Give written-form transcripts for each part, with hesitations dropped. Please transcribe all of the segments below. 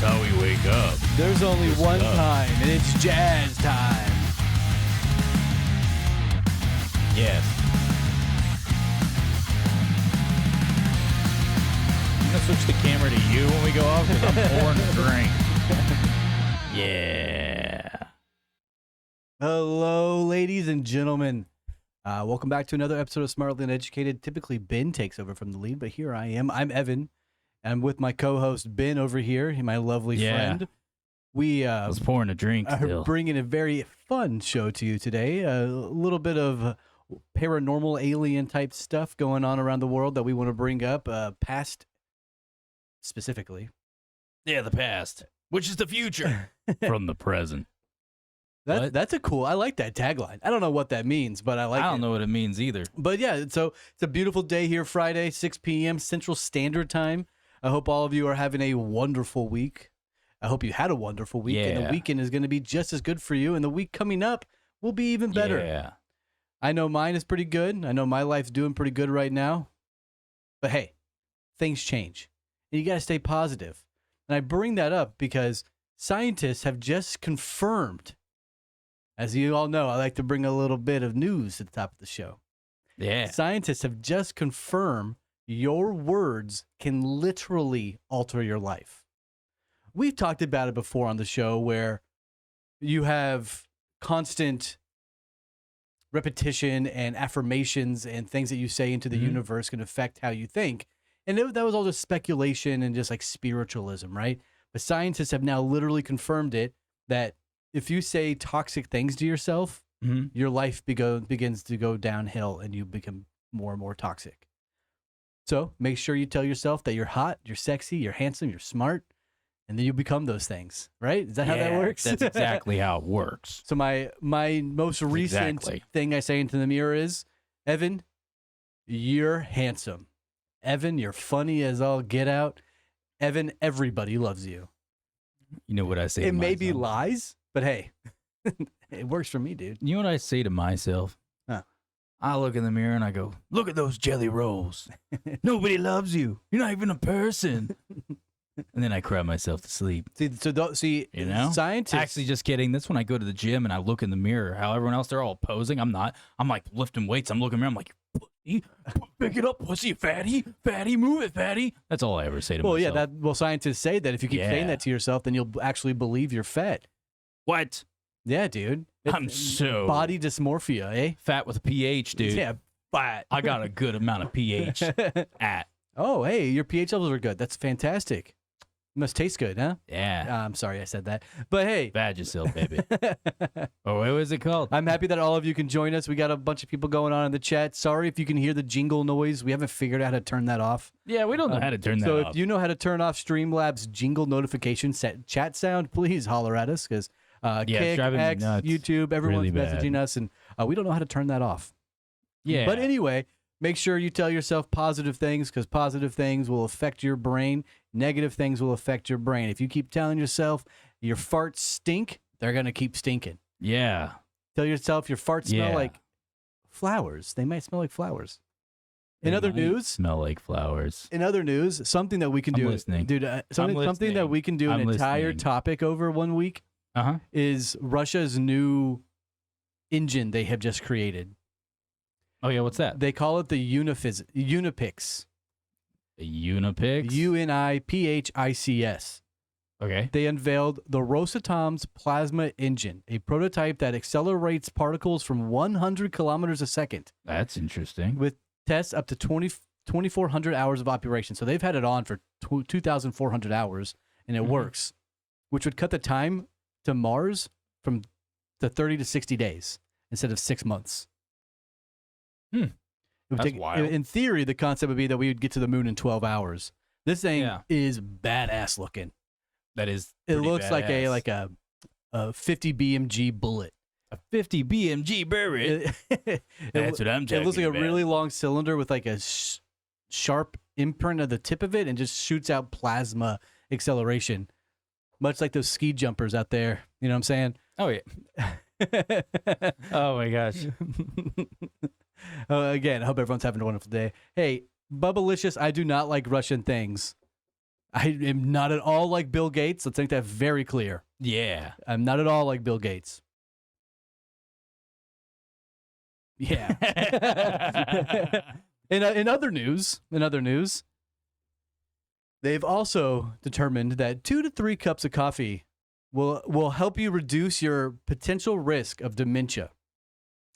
That's how we wake up. There's only one time, and it's jazz time. Yes. I'm going to switch the camera to you when we go off because I'm pouring a drink. Yeah. Hello, ladies and gentlemen. Welcome back to another episode of Smartly Uneducated. Typically, Ben takes over from the lead, but here I am. I'm Evan. I'm with my co-host, Ben, over here, my lovely friend. We I was pouring a drink still. are bringing a very fun show to you today. A little bit of paranormal alien type stuff going on around the world that we want to bring up, past specifically. Yeah, the past, which is the future from the present. That's a cool. I like that tagline. I don't know what that means, but I like it. I don't know what it means either. But yeah, so it's a beautiful day here, Friday, 6 p.m. Central Standard Time. I hope all of you are having a wonderful week. I hope you had a wonderful week, and the weekend is going to be just as good for you, and the week coming up will be even better. Yeah. I know mine is pretty good. I know my life's doing pretty good right now. But hey, things change, and you got to stay positive. And I bring that up because scientists have just confirmed. As you all know, I like to bring a little bit of news at the top of the show. Yeah. Scientists have just confirmed your words can literally alter your life. We've talked about it before on the show where you have constant repetition and affirmations and things that you say into the universe can affect how you think. And that was all just speculation and just like spiritualism, right? But scientists have now literally confirmed it that if you say toxic things to yourself, your life begins to go downhill and you become more and more toxic. So make sure you tell yourself that you're hot, you're sexy, you're handsome, you're smart, and then you become those things, right? Is that how that works? That's exactly how it works. So my most recent thing I say into the mirror is, Evan, you're handsome. Evan, you're funny as all get out. Evan, everybody loves you. You know what I say to It may be myself? lies, but hey, it works for me, dude. You know what I say to myself? Huh. I look in the mirror and I go, look at those jelly rolls. Nobody loves you. You're not even a person. And then I cry myself to sleep. See, You know? scientists. Actually, just kidding. That's when I go to the gym and I look in the mirror. How everyone else, they're all posing. I'm not. I'm like lifting weights. I'm looking around. I'm like, pussy, pick it up, pussy, fatty, move it, fatty. That's all I ever say to myself. Well, scientists say that if you keep saying that to yourself, then you'll actually believe you're fat. What? Yeah, dude. I'm so body dysmorphia, eh? fat with a pH, dude. Yeah, fat. I got a good amount of pH at. Oh, hey, your pH levels are good. That's fantastic. Must taste good, huh? Yeah. I'm sorry I said that. But hey. Vagisil, baby. Or what was it called? I'm happy that all of you can join us. We got a bunch of people going on in the chat. Sorry if you can hear the jingle noise. We haven't figured out how to turn that off. Yeah, we don't know how to turn that off. So if you know how to turn off Streamlabs jingle notification chat sound, please holler at us because Kick, X, YouTube, everyone's messaging us, and we don't know how to turn that off. Yeah. But anyway, make sure you tell yourself positive things because positive things will affect your brain. Negative things will affect your brain. If you keep telling yourself your farts stink, they're going to keep stinking. Yeah. Tell yourself your farts smell like flowers. They might smell like flowers. In other news, smell like flowers. In other news, something that we can do, listening. dude. Something that we can do an entire topic over 1 week is Russia's new engine they have just created. Oh yeah, what's that? They call it the Unipix. The Unipix? Uniphics. Okay. They unveiled the Rosatom's plasma engine, a prototype that accelerates particles from 100 kilometers a second. That's interesting. With tests up to 2,400 hours of operation. So they've had it on for 2,400 hours, and it works, which would cut the time to Mars from 30 to 60 days instead of 6 months. That's wild. In theory, the concept would be that we would get to the moon in 12 hours. This thing is badass looking. That is. It looks badass. like a 50 BMG bullet. A 50 BMG Burisch. That's what I'm talking about. It looks like a really long cylinder with like a sharp imprint of the tip of it and just shoots out plasma acceleration. Much like those ski jumpers out there. You know what I'm saying? Oh, yeah. Oh, my gosh. Again, I hope everyone's having a wonderful day. Hey, Bubbalicious, I do not like Russian things. I am not at all like Bill Gates. Let's make that very clear. Yeah. I'm not at all like Bill Gates. Yeah. In other news, they've also determined that 2 to 3 cups of coffee will help you reduce your potential risk of dementia.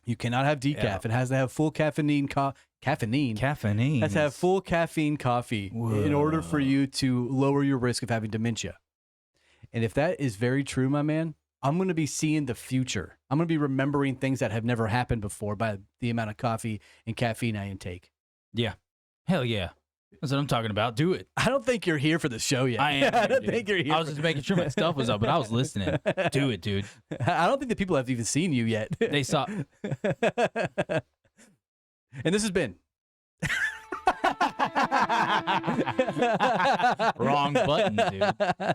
You cannot have decaf. Yeah. It has to have full caffeine. Caffeine. Has to have full caffeine coffee in order for you to lower your risk of having dementia. And if that is very true, my man, I'm going to be seeing the future. I'm going to be remembering things that have never happened before by the amount of coffee and caffeine I intake. Yeah. Hell yeah. That's what I'm talking about. Do it. I don't think you're here for the show yet. I am. I don't think you're here. I was just making sure my stuff was up, but I was listening. Do it, dude. I don't think the people have even seen you yet. They saw. And this has been. Wrong button, dude.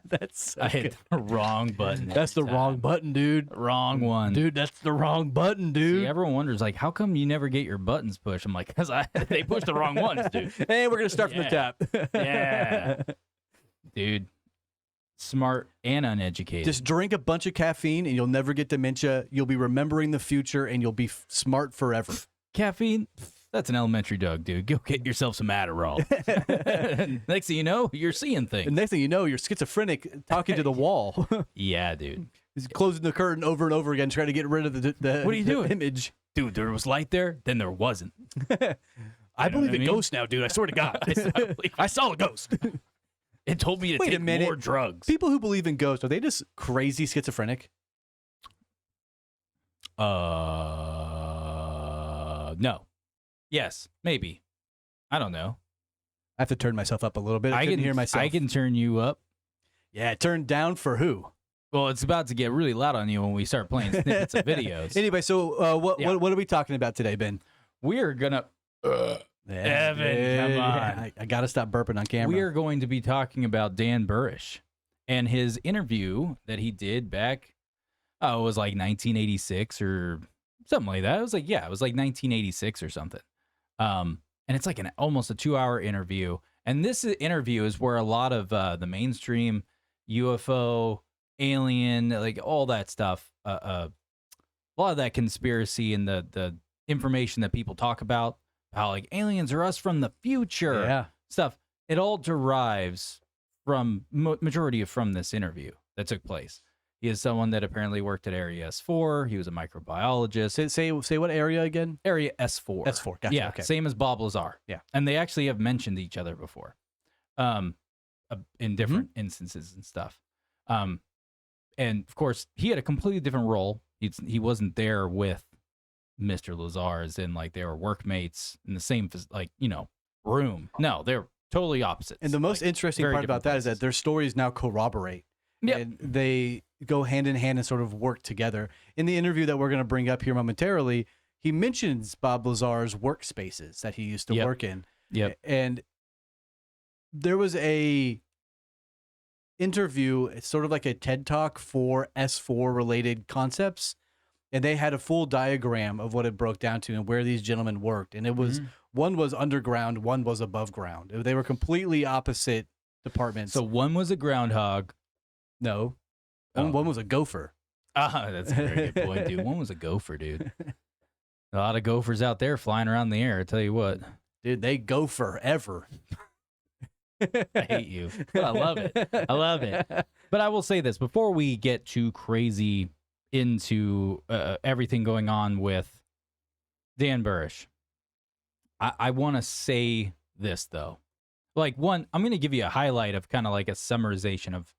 That's so I hit the wrong button. That's the wrong button, dude. Wrong one. Dude, that's the wrong button, dude. See, everyone wonders, like, how come you never get your buttons pushed? I'm like, because they pushed the wrong ones, dude. Hey, we're going to start from the top. Yeah. Dude. Smart and uneducated. Just drink a bunch of caffeine and you'll never get dementia. You'll be remembering the future and you'll be smart forever. Caffeine? That's an elementary dog, dude. Go get yourself some Adderall. Next thing you know, you're seeing things. The next thing you know, you're schizophrenic talking to the wall. Yeah, dude. He's closing the curtain over and over again, trying to get rid of the What are you doing? image. Dude, there was light there, then there wasn't. I believe in mean? ghosts now, dude. I swear to God. I saw a ghost. It told me to Wait a take minute. more drugs. People who believe in ghosts, are they just crazy schizophrenic? No. Yes, maybe. I don't know. I have to turn myself up a little bit. I couldn't hear myself. I can turn you up. Yeah, turn down for who? Well, it's about to get really loud on you when we start playing snippets of videos. Anyway, so what are we talking about today, Ben? We're gonna. Evan, come on. I got to stop burping on camera. We are going to be talking about Dan Burisch and his interview that he did back. Oh, it was like 1986 or something like that. It was like 1986 or something. And it's like almost a 2-hour interview. And this interview is where a lot of the mainstream UFO, alien, like all that stuff, a lot of that conspiracy and the information that people talk about, how like aliens are us from the future stuff. It all derives from majority of from this interview that took place. He is someone that apparently worked at Area S4. He was a microbiologist. Say what area again? Area S4. S4. Gotcha. Yeah, Okay. same as Bob Lazar. Yeah. And they actually have mentioned each other before, in different instances and stuff. And of course, he had a completely different role. He wasn't there with Mr. Lazar, as in like they were workmates in the same room. No, they're totally opposite. And the most interesting part about that is that their stories now corroborate. Yeah. And they go hand in hand and sort of work together. In the interview that we're going to bring up here momentarily, he mentions Bob Lazar's workspaces that he used to work in. Yep. And there was a interview, it's sort of like a TED Talk for S4 related concepts. And they had a full diagram of what it broke down to and where these gentlemen worked. And it was one was underground, one was above ground. They were completely opposite departments. So one was a groundhog. No. Oh. One was a gopher. That's a very good point, dude. One was a gopher, dude. A lot of gophers out there flying around the air, I tell you what. Dude, they go forever. I hate you. But I love it. I love it. But I will say this, before we get too crazy into everything going on with Dan Burisch, I want to say this, though. Like, one, I'm going to give you a highlight of kind of like a summarization of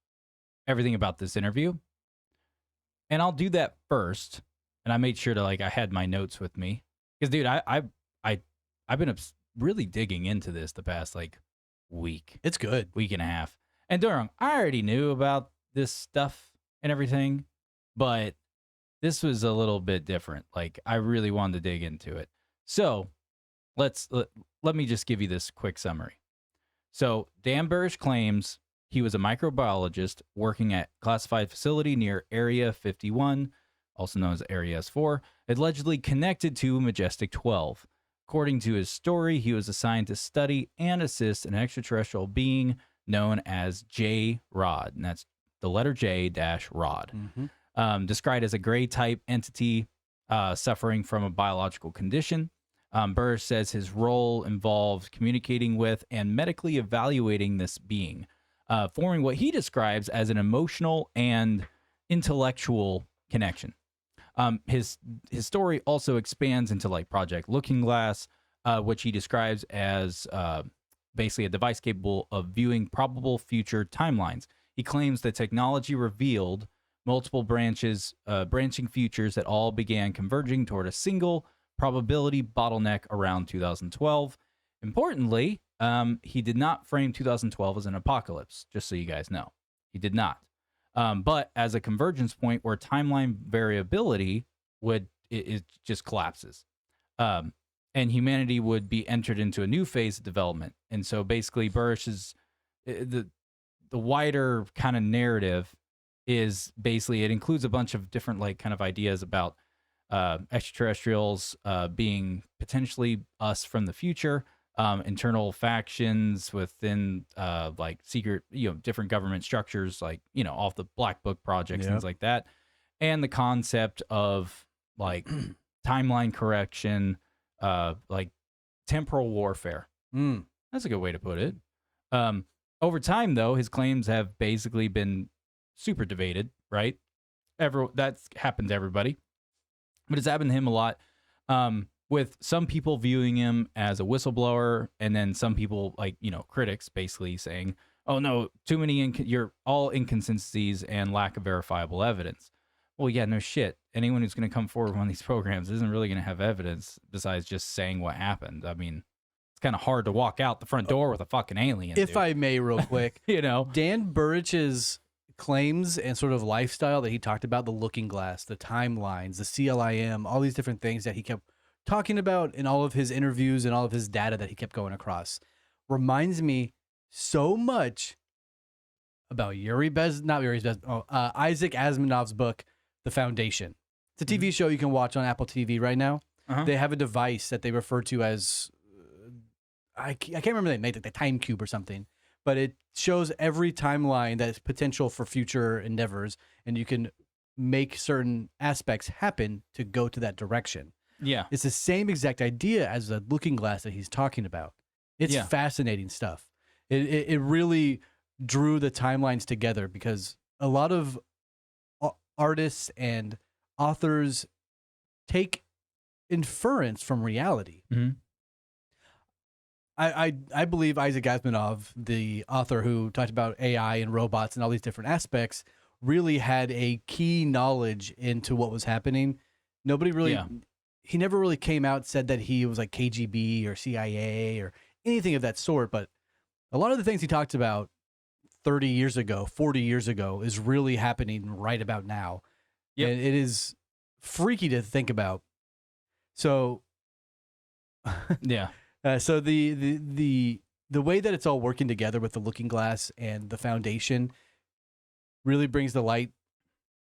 everything about this interview. And I'll do that first. And I made sure to, like, I had my notes with me. Because, dude, I've been really digging into this the past, like, week. It's good. Week and a half. And don't get me wrong, I already knew about this stuff and everything. But this was a little bit different. Like, I really wanted to dig into it. So, let me just give you this quick summary. So, Dan Burisch claims he was a microbiologist working at classified facility near Area 51, also known as Area S4, allegedly connected to Majestic 12. According to his story, he was assigned to study and assist an extraterrestrial being known as jrod, and that's the letter J dash rod. Described as a gray type entity suffering from a biological condition. Burisch says his role involves communicating with and medically evaluating this being, forming what he describes as an emotional and intellectual connection. His story also expands into like Project Looking Glass, which he describes as basically a device capable of viewing probable future timelines. He claims the technology revealed multiple branching futures that all began converging toward a single probability bottleneck around 2012. Importantly, he did not frame 2012 as an apocalypse, just so you guys know. He did not. But as a convergence point where timeline variability it just collapses. And humanity would be entered into a new phase of development. And so basically Burisch's the wider kind of narrative is basically it includes a bunch of different like kind of ideas about extraterrestrials being potentially us from the future, internal factions within like secret, different government structures, like, off the Black Book projects, things like that. And the concept of like timeline correction, like temporal warfare. That's a good way to put it. Over time, though, his claims have basically been super debated, right? That's happened to everybody. But it's happened to him a lot, with some people viewing him as a whistleblower, and then some people, like, critics basically saying, oh, no, too many, you're all inconsistencies and lack of verifiable evidence. Well, yeah, no shit. Anyone who's going to come forward with one of these programs isn't really going to have evidence besides just saying what happened. I mean, it's kind of hard to walk out the front door with a fucking alien. If I may, real quick, Dan Burisch's claims and sort of lifestyle that he talked about, the looking glass, the timelines, the CLIM, all these different things that he kept talking about in all of his interviews and all of his data that he kept going across, reminds me so much about Isaac Asimov's book, The Foundation. It's a TV show you can watch on Apple TV right now. They have a device that they refer to as, I can't remember the name, like the time cube or something, but it shows every timeline that's potential for future endeavors, and you can make certain aspects happen to go to that direction. Yeah. It's the same exact idea as the looking glass that he's talking about. It's fascinating stuff. It really drew the timelines together because a lot of artists and authors take inference from reality. I believe Isaac Asimov, the author who talked about AI and robots and all these different aspects, really had a key knowledge into what was happening. Nobody really, he never really came out and said that he was like KGB or CIA or anything of that sort. But a lot of the things he talked about 30 years ago, 40 years ago is really happening right about now. And it is freaky to think about. So, so the way that it's all working together with the looking glass and the foundation really brings to light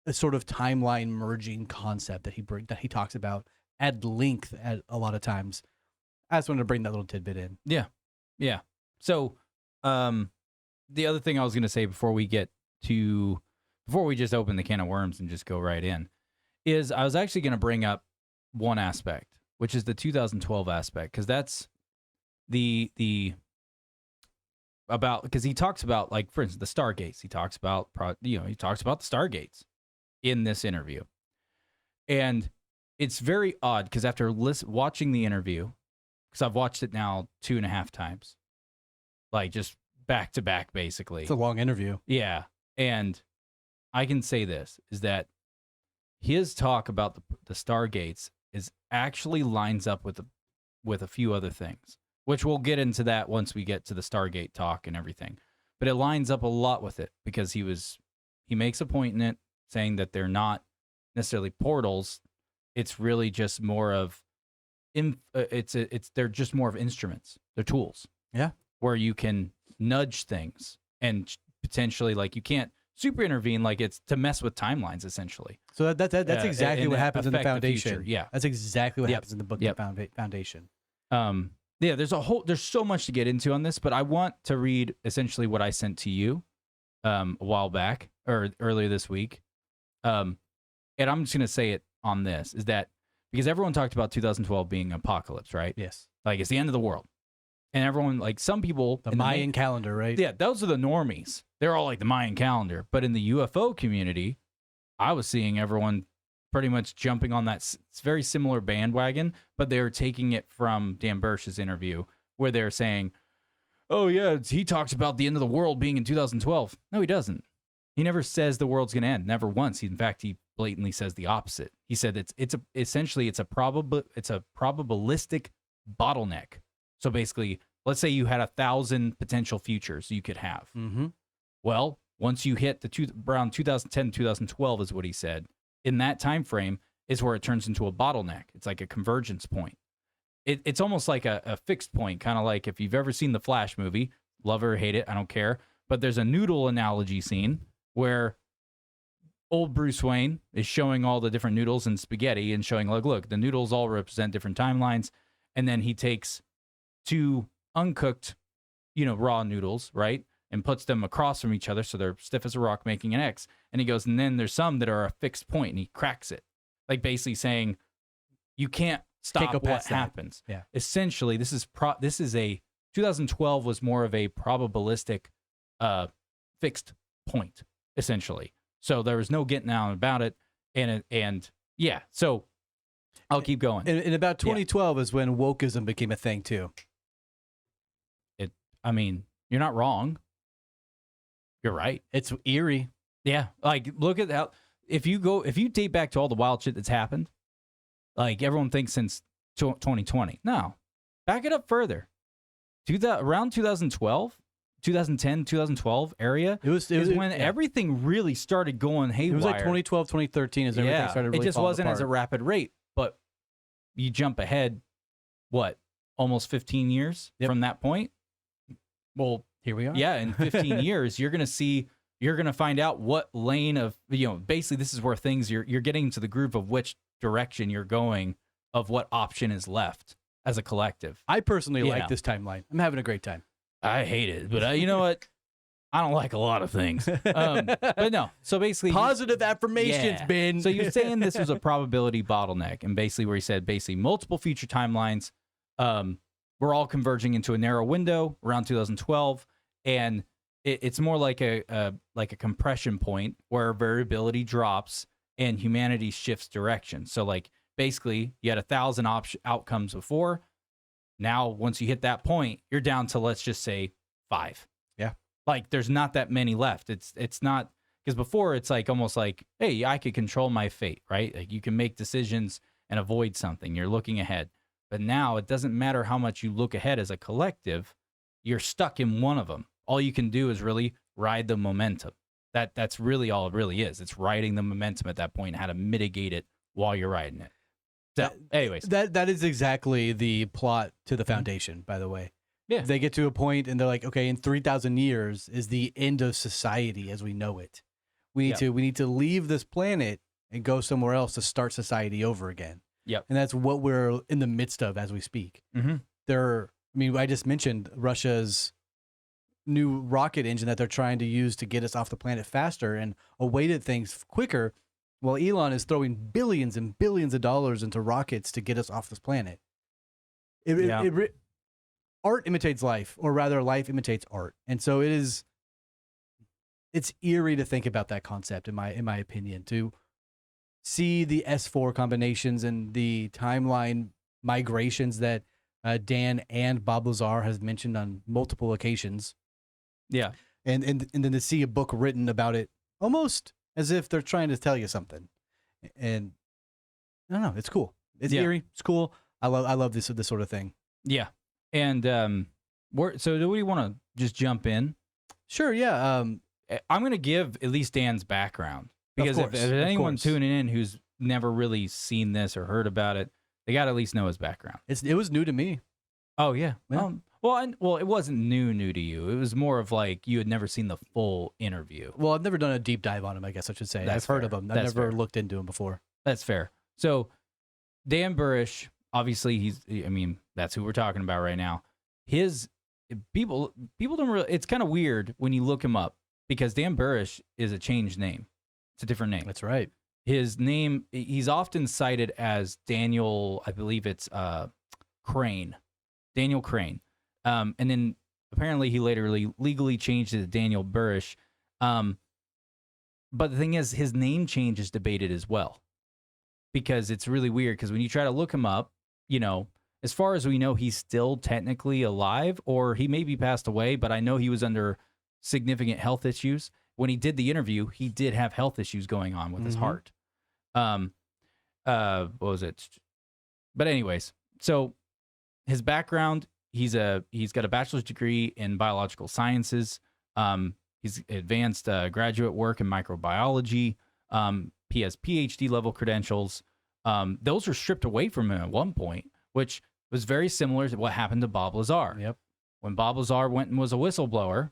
a sort of timeline merging concept that he talks about at length at a lot of times. I just wanted to bring that little tidbit in. Yeah. So, the other thing I was going to say before we just open the can of worms and just go right in is I was actually going to bring up one aspect, which is the 2012 aspect, because that's because he talks about, like, for instance, the Stargates. He talks about the Stargates in this interview, and it's very odd because after watching the interview, because I've watched it now 2.5 times, like just back to back, basically. It's a long interview. Yeah, and I can say this is that his talk about the Stargates is actually lines up with a few other things, which we'll get into that once we get to the Stargate talk and everything. But it lines up a lot with it because he makes a point in it saying that they're not necessarily portals. It's really just more of they're just more of instruments. They're tools. Yeah. Where you can nudge things and potentially, like, you can't super intervene, like it's to mess with timelines essentially. So that's exactly what happens in the Foundation. Yeah. That's exactly what happens in the book, The Foundation. Yeah, there's so much to get into on this, but I want to read essentially what I sent to you a while back or earlier this week. And I'm just gonna say it on this is that because everyone talked about 2012 being apocalypse, right? Yes. Like it's the end of the world. And everyone, like some people, the Mayan calendar, right? Yeah, those are the normies. They're all like the Mayan calendar. But in the UFO community, I was seeing everyone pretty much jumping on that it's very similar bandwagon, but they're taking it from Dan Burisch's interview where they're saying, oh, yeah, he talks about the end of the world being in 2012. No, he doesn't. He never says the world's going to end. Never once. In fact, he blatantly says the opposite. He said essentially it's a probabilistic bottleneck. So basically, let's say you had 1,000 potential futures you could have. Mm-hmm. Well, once you hit around 2010, 2012 is what he said. In that time frame is where it turns into a bottleneck. It's like a convergence point. It's almost like a fixed point, kind of like if you've ever seen the Flash movie, love it or hate it, I don't care. But there's a noodle analogy scene where old Bruce Wayne is showing all the different noodles and spaghetti and showing, like, look, the noodles all represent different timelines. And then he takes 2 uncooked, raw noodles, right? And puts them across from each other so they're stiff as a rock, making an X. And he goes, and then there's some that are a fixed point, and he cracks it. Like basically saying, you can't stop what happens. Yeah. Essentially, this is 2012 was more of a probabilistic fixed point, essentially. So there was no getting out about it. And yeah, so I'll keep going. And about 2012 is when wokeism became a thing too. You're not wrong. You're right. It's eerie. Yeah. Like, look at how, if you date back to all the wild shit that's happened, like everyone thinks since 2020. No. Back it up further. Around 2012, 2010, 2012 area, it was when everything really started going haywire. It was like 2012, 2013 as everything started really it just wasn't apart. as a rapid rate, but you jump ahead, almost 15 years from that point? Well, here we are. Yeah, in 15 years, you're going to find out what lane of, basically this is where things, you're getting to the groove of which direction you're going, of what option is left as a collective. I personally like this timeline. I'm having a great time. I hate it, but you know what? I don't like a lot of things. But no, so basically... Positive affirmations, Ben. So you're saying this was a probability bottleneck, and basically where he said multiple future timelines were all converging into a narrow window around 2012, and it's more like a compression point where variability drops and humanity shifts direction. So like basically you had 1,000 outcomes before. Now once you hit that point, you're down to, let's just say, 5. Yeah. Like there's not that many left. It's not, because before it's like almost like, hey, I could control my fate, right? Like you can make decisions and avoid something. You're looking ahead. But now it doesn't matter how much you look ahead as a collective. You're stuck in one of them. All you can do is really ride the momentum. That's really all it really is. It's riding the momentum at that point, how to mitigate it while you're riding it. So, anyways. That is exactly the plot to the Foundation, by the way. Yeah. They get to a point and they're like, okay, in 3,000 years is the end of society as we know it. We need to leave this planet and go somewhere else to start society over again. Yep. And that's what we're in the midst of as we speak. Mm-hmm. I just mentioned Russia's new rocket engine that they're trying to use to get us off the planet faster and away to things quicker. Well, Elon is throwing billions and billions of dollars into rockets to get us off this planet. Art imitates life, or rather life imitates art. And so it's eerie to think about that concept, in my opinion, to see the S4 combinations and the timeline migrations that Dan and Bob Lazar has mentioned on multiple occasions. Yeah. And then to see a book written about it almost as if they're trying to tell you something. And I don't know, it's cool. It's eerie. It's cool. I love this sort of thing. Yeah. And so do we want to just jump in? Sure, yeah. I'm going to give at least Dan's background. Because if there's anyone tuning in who's never really seen this or heard about it, they got to at least know his background. It was new to me. Oh, yeah. Well, it wasn't new to you. It was more of like you had never seen the full interview. Well, I've never done a deep dive on him, I guess I should say. I've heard of him. I've never looked into him before. That's fair. So Dan Burisch, obviously I mean, that's who we're talking about right now. His people don't really, it's kind of weird when you look him up because Dan Burisch is a changed name. It's a different name. That's right. His name, he's often cited as Daniel, I believe it's Crane. Daniel Crane. And then apparently he later legally changed it to Daniel Burisch. But the thing is, his name change is debated as well. Because it's really weird, because when you try to look him up, you know, as far as we know, he's still technically alive, or he may be passed away, but I know he was under significant health issues. When he did the interview, he did have health issues going on with his heart. What was it? But anyways, so his background, he's got a bachelor's degree in biological sciences. He's advanced graduate work in microbiology. He has PhD level credentials. Those were stripped away from him at one point, which was very similar to what happened to Bob Lazar. Yep. When Bob Lazar went and was a whistleblower,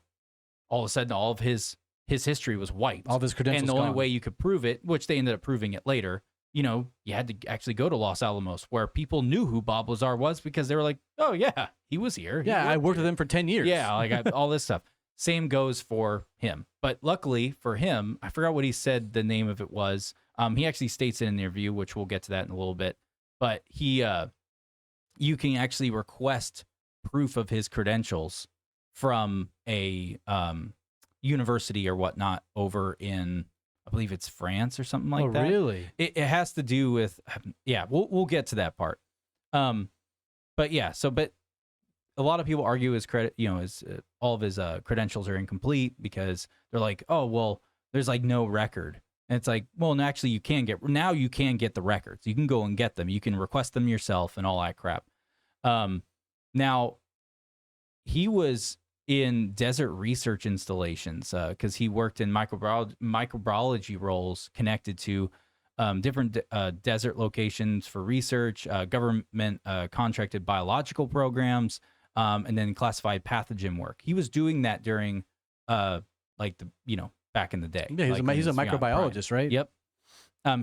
all of a sudden all of his history was wiped. All of his credentials And the gone. only way you could prove it, which they ended up proving it later, you know, you had to actually go to Los Alamos, where people knew who Bob Lazar was because they were like, oh, yeah, he was here. Yeah, I worked with him for 10 years. Yeah, like all this stuff. Same goes for him. But luckily for him, I forgot what he said the name of it was. He actually states it in the interview, which we'll get to that in a little bit. But you can actually request proof of his credentials from a university or whatnot over in, I believe it's France or something like that. Oh, really? It has to do with, yeah, we'll get to that part. But yeah, but a lot of people argue his credit, you know, all of his credentials are incomplete because they're like, oh, well, there's like no record. And it's like, well, actually you can get the records. You can go and get them. You can request them yourself and all that crap. Now he was in desert research installations because he worked in microbiology roles connected to different desert locations for research, government contracted biological programs, and then classified pathogen work. He was doing that during back in the day. Yeah, he's a microbiologist, right? Yep.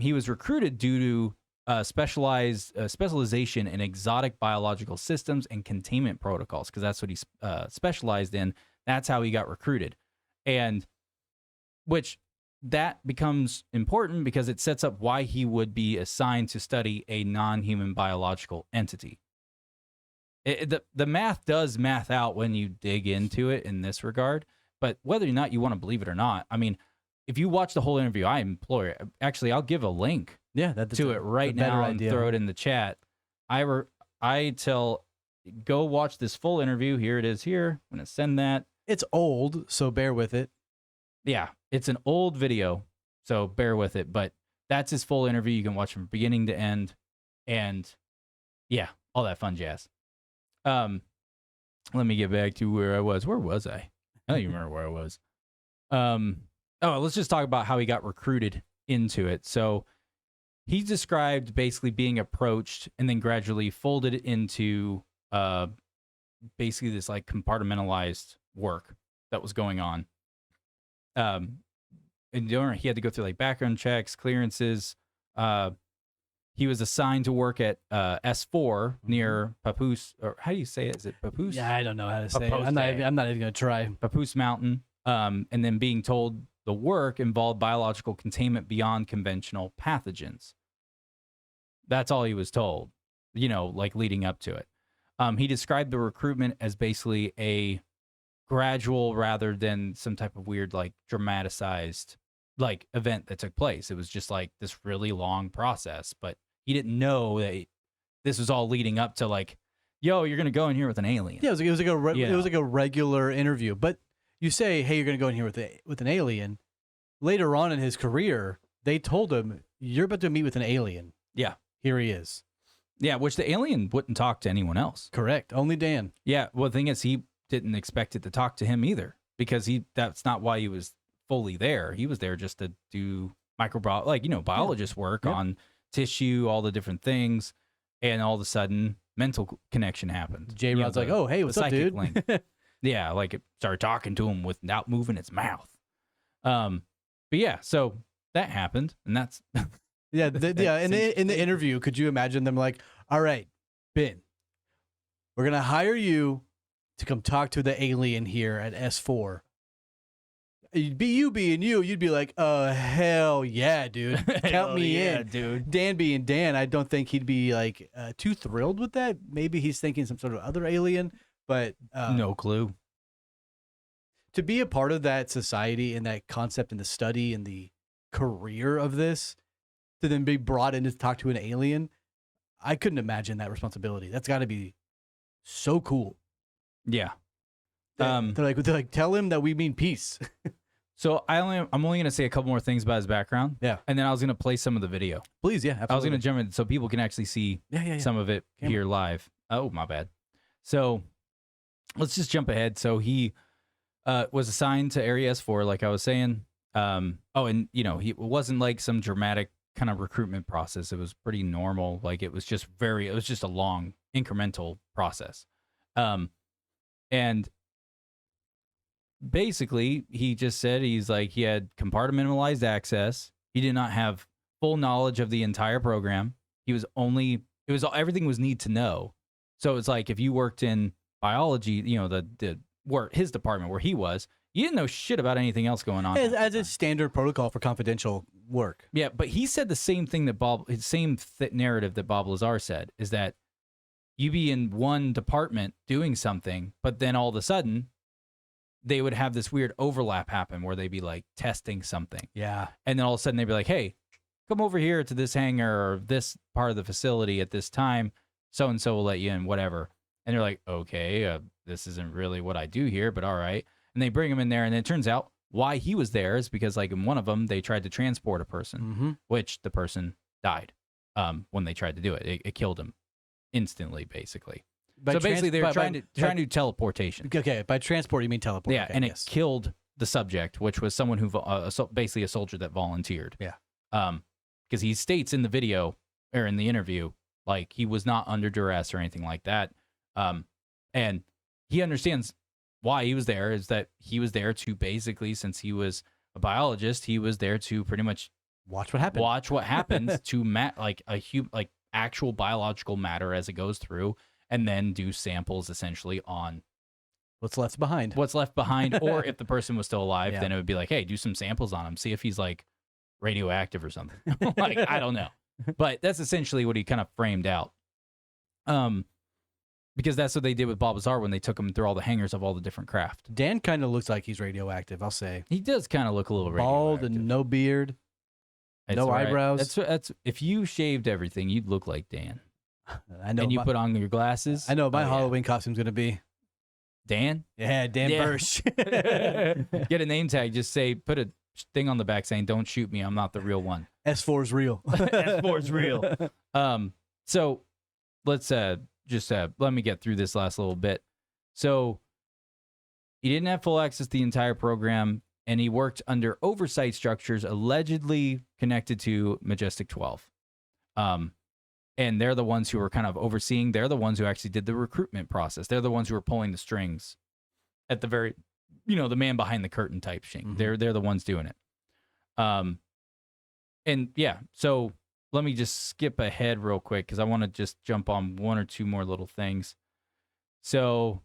He was recruited due to specialization in exotic biological systems and containment protocols, because that's what he specialized in. That's how he got recruited. And which that becomes important because it sets up why he would be assigned to study a non-human biological entity. The math does math out when you dig into it in this regard, but whether or not you want to believe it or not, I mean, if you watch the whole interview, I implore it. Actually, I'll give a link to it right now and throw it in the chat. I tell, go watch this full interview. Here it is here. I'm going to send that. It's old, so bear with it. Yeah, it's an old video, so bear with it. But that's his full interview. You can watch from beginning to end. And yeah, all that fun jazz. Let me get back to where I was. Where was I? I don't even remember where I was. Let's just talk about how he got recruited into it. So he described basically being approached and then gradually folded into basically this like compartmentalized work that was going on. And he had to go through like background checks, clearances. He was assigned to work at S4 near Papoose, or how do you say it? Is it Papoose? Yeah, I don't know how to say it. I'm not even going to try. Papoose Mountain. And then being told the work involved biological containment beyond conventional pathogens. That's all he was told, you know, like leading up to it. He described the recruitment as basically a gradual rather than some type of weird, like dramatized like event that took place. It was just like this really long process, but he didn't know that this was all leading up to like, yo, you're going to go in here with an alien. Yeah, it was like a regular interview, but you say, hey, you're going to go in here with an alien. Later on in his career, they told him, you're about to meet with an alien. Yeah. Here he is. Yeah, which the alien wouldn't talk to anyone else. Correct. Only Dan. Yeah, well, the thing is, he didn't expect it to talk to him either, because that's not why he was fully there. He was there just to do biologist work on tissue, all the different things, and all of a sudden, mental connection happened. J-Rod's like, oh, hey, what's up, dude? Link. Yeah, like it started talking to him without moving its mouth. But yeah, so that happened, and that's in the interview, could you imagine them like, all right, Ben, we're going to hire you to come talk to the alien here at S4. You'd be you being you, you'd be like, hell yeah, dude. Count me in. Dude. Dan being Dan, I don't think he'd be like too thrilled with that. Maybe he's thinking some sort of other alien, but no clue. To be a part of that society and that concept and the study and the career of this, to then be brought in to talk to an alien, I couldn't imagine that responsibility. That's got to be so cool. Yeah. They're like, tell him that we mean peace. So I'm only going to say a couple more things about his background. Yeah. And then I was going to play some of the video. Please, yeah, absolutely. I was going to jump in so people can actually see some of it here live. Oh, my bad. So let's just jump ahead. So he was assigned to Area S4, like I was saying. And, it wasn't like some dramatic kind of recruitment process. It was pretty normal. Like, it was just a long, incremental process. And basically, he just said he had compartmentalized access. He did not have full knowledge of the entire program. Everything was need to know. So it's like if you worked in biology, his department where he was, you didn't know shit about anything else going on. As a standard protocol for confidential work. Yeah, but he said the same thing narrative that Bob Lazar said, is that you be in one department doing something, but then all of a sudden they would have this weird overlap happen where they'd be like testing something. Yeah. And then all of a sudden they'd be like, hey, come over here to this hangar or this part of the facility at this time. So-and-so will let you in, whatever. And they're like, okay, this isn't really what I do here, but all right. And they bring him in there. And it turns out why he was there is because, like, in one of them, they tried to transport a person, which the person died when they tried to do it. It killed him instantly, basically. So basically, they were trying to do teleportation. Okay, by transport, you mean teleport. Yeah, okay, and it killed the subject, which was someone who, basically a soldier that volunteered. Yeah. Because he states in the video, or in the interview, like, he was not under duress or anything like that. And he understands why he was there, is that he was there to basically, since he was a biologist, he was there to pretty much watch what happens to actual biological matter as it goes through, and then do samples essentially on what's left behind. Or if the person was still alive, then it would be like, hey, do some samples on him, see if he's like radioactive or something. Like, I don't know. But that's essentially what he kind of framed out. Because that's what they did with Bob Lazar when they took him through all the hangars of all the different craft. Dan kind of looks like he's radioactive, I'll say. He does kind of look a little bald radioactive. and no beard, no eyebrows. That's if you shaved everything, you'd look like Dan. I know. And you put on your glasses. I know what my Halloween costume's going to be. Dan? Yeah, Dan Burisch. Get a name tag. Just say, put a thing on the back saying, don't shoot me. I'm not the real one. S4's real. S4's real. So let's let me get through this last little bit. So he didn't have full access to the entire program, and he worked under oversight structures allegedly connected to Majestic 12. And they're the ones who were kind of overseeing. They're the ones who actually did the recruitment process. They're the ones who were pulling the strings at the very, the man behind the curtain type thing. They're the ones doing it. And yeah, so let me just skip ahead real quick because I want to just jump on one or two more little things. So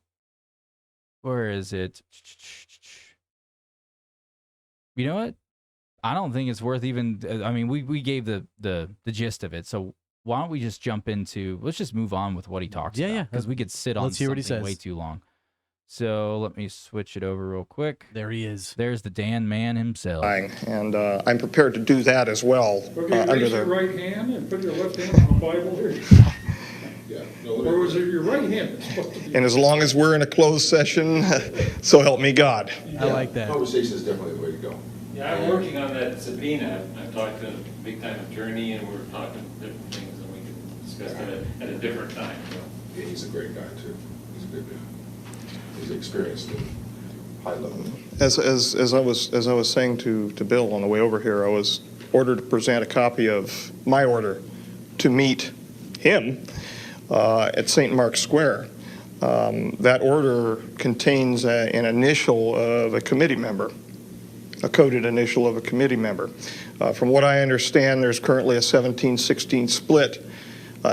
where is it? You know what? I don't think it's worth even. I mean, we gave the gist of it. So why don't we just jump into? Let's just move on with what he talks about. Yeah, because we could sit on something way too long. So let me switch it over real quick. There he is. There's the Dan man himself. And I'm prepared to do that as well. Okay, raise your right hand and put your left hand on the Bible here. Yeah. Or was it your right hand that's supposed to be? And as long as we're in a closed session, so help me God. I like that. Conversation is definitely the way to go. Yeah, I'm working on that subpoena. I've talked to a big-time attorney, and we're talking different things, and we can discuss that at a different time. Yeah, he's a great guy, too. He's a good guy. He's experienced at high level. As I was saying to Bill on the way over here, I was ordered to present a copy of my order to meet him at St. Mark's Square. That order contains an initial of a committee member, a coded initial of a committee member. From what I understand, there's currently a 17-16 split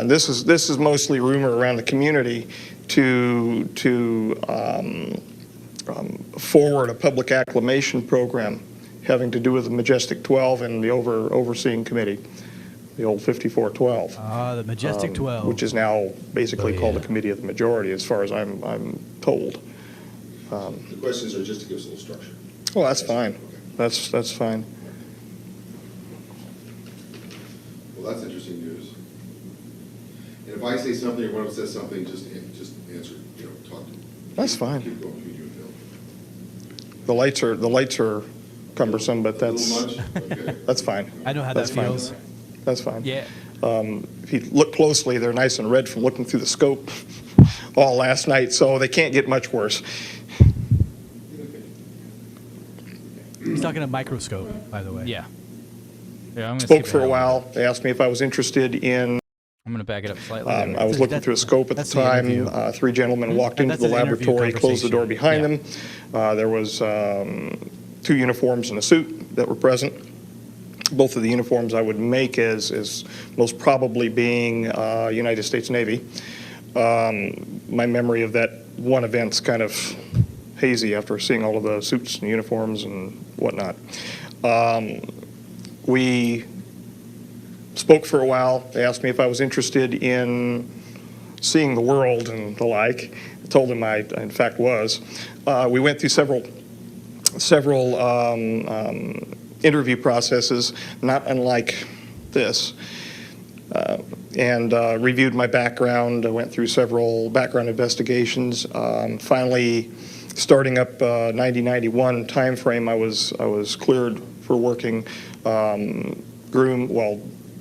this is mostly rumor around the community to forward a public acclamation program having to do with the Majestic 12 and the overseeing committee, the old 5412. The Majestic 12. Which is now basically called the Committee of the Majority, as far as I'm told. The questions are just to give us a little structure. Well, that's fine. That's fine. Well, that's interesting news. And if I say something or one of us says something, just answer, talk to me. That's fine. Keep going between you and Bill. The lights are cumbersome, but A little much? Okay. that's fine. I know how That's that fine. feels. That's fine. Yeah. If you look closely, they're nice and red from looking through the scope all last night, so they can't get much worse. He's talking a microscope, by the way. Yeah. Yeah, I'm gonna Spoke skip for a ahead. while. They asked me if I was interested in. I'm gonna back it up slightly. I was looking through a scope at the That's the time. interview. Three gentlemen walked into That's the an interview laboratory, closed the door conversation. behind them. There was 2 uniforms and a suit that were present. Both of the uniforms I would make as most probably being United States Navy. My memory of that one event's kind of hazy after seeing all of the suits and uniforms and whatnot. We spoke for a while. They asked me if I was interested in seeing the world and the like. I told them I in fact was. We went through several interview processes, not unlike this, and reviewed my background. I went through several background investigations. Finally, starting up 1991 timeframe, I was cleared for working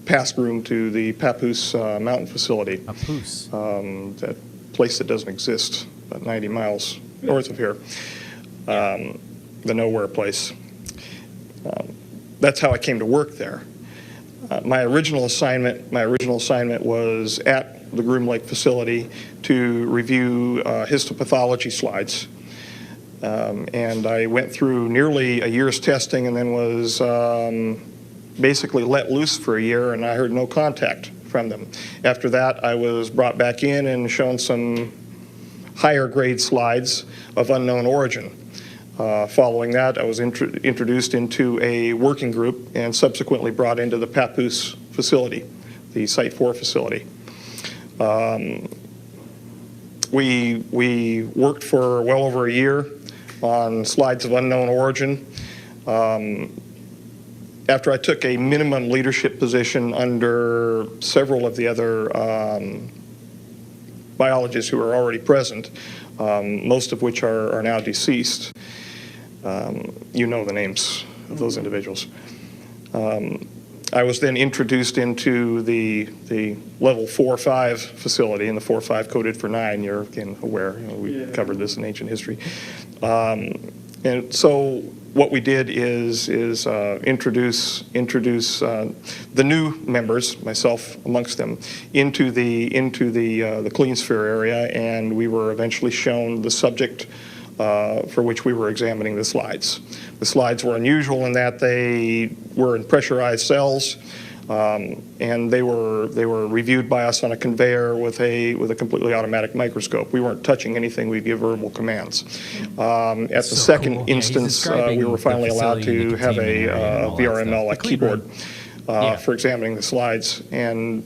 past groom to the Papoose mountain facility. Papoose. That place that doesn't exist, about 90 miles north of here, the nowhere place. That's how I came to work there. My original assignment was at the Groom Lake facility to review histopathology slides. And I went through nearly a year's testing and then was basically let loose for a year, and I heard no contact from them. After that, I was brought back in and shown some higher grade slides of unknown origin. Following that, I was introduced into a working group and subsequently brought into the Papoose facility, the Site 4 facility. We worked for well over a year on slides of unknown origin. After I took a minimum leadership position under several of the other biologists who are already present, most of which are now deceased. You know the names of those individuals. I was then introduced into the level 4-5 facility, and the 4-5 coded for 9. You're again aware, we covered this in ancient history. And so what we did is introduce the new members, myself amongst them, into the clean sphere area, and we were eventually shown the subject for which we were examining the slides. The slides were unusual in that they were in pressurized cells, and they were reviewed by us on a conveyor with a completely automatic microscope. We weren't touching anything. We'd give verbal commands. At the second cool. Yeah, he's instance, describing we were finally the allowed facility and to the have containment area and a all that VRML, a stuff. keyboard, Yeah. for examining the slides. And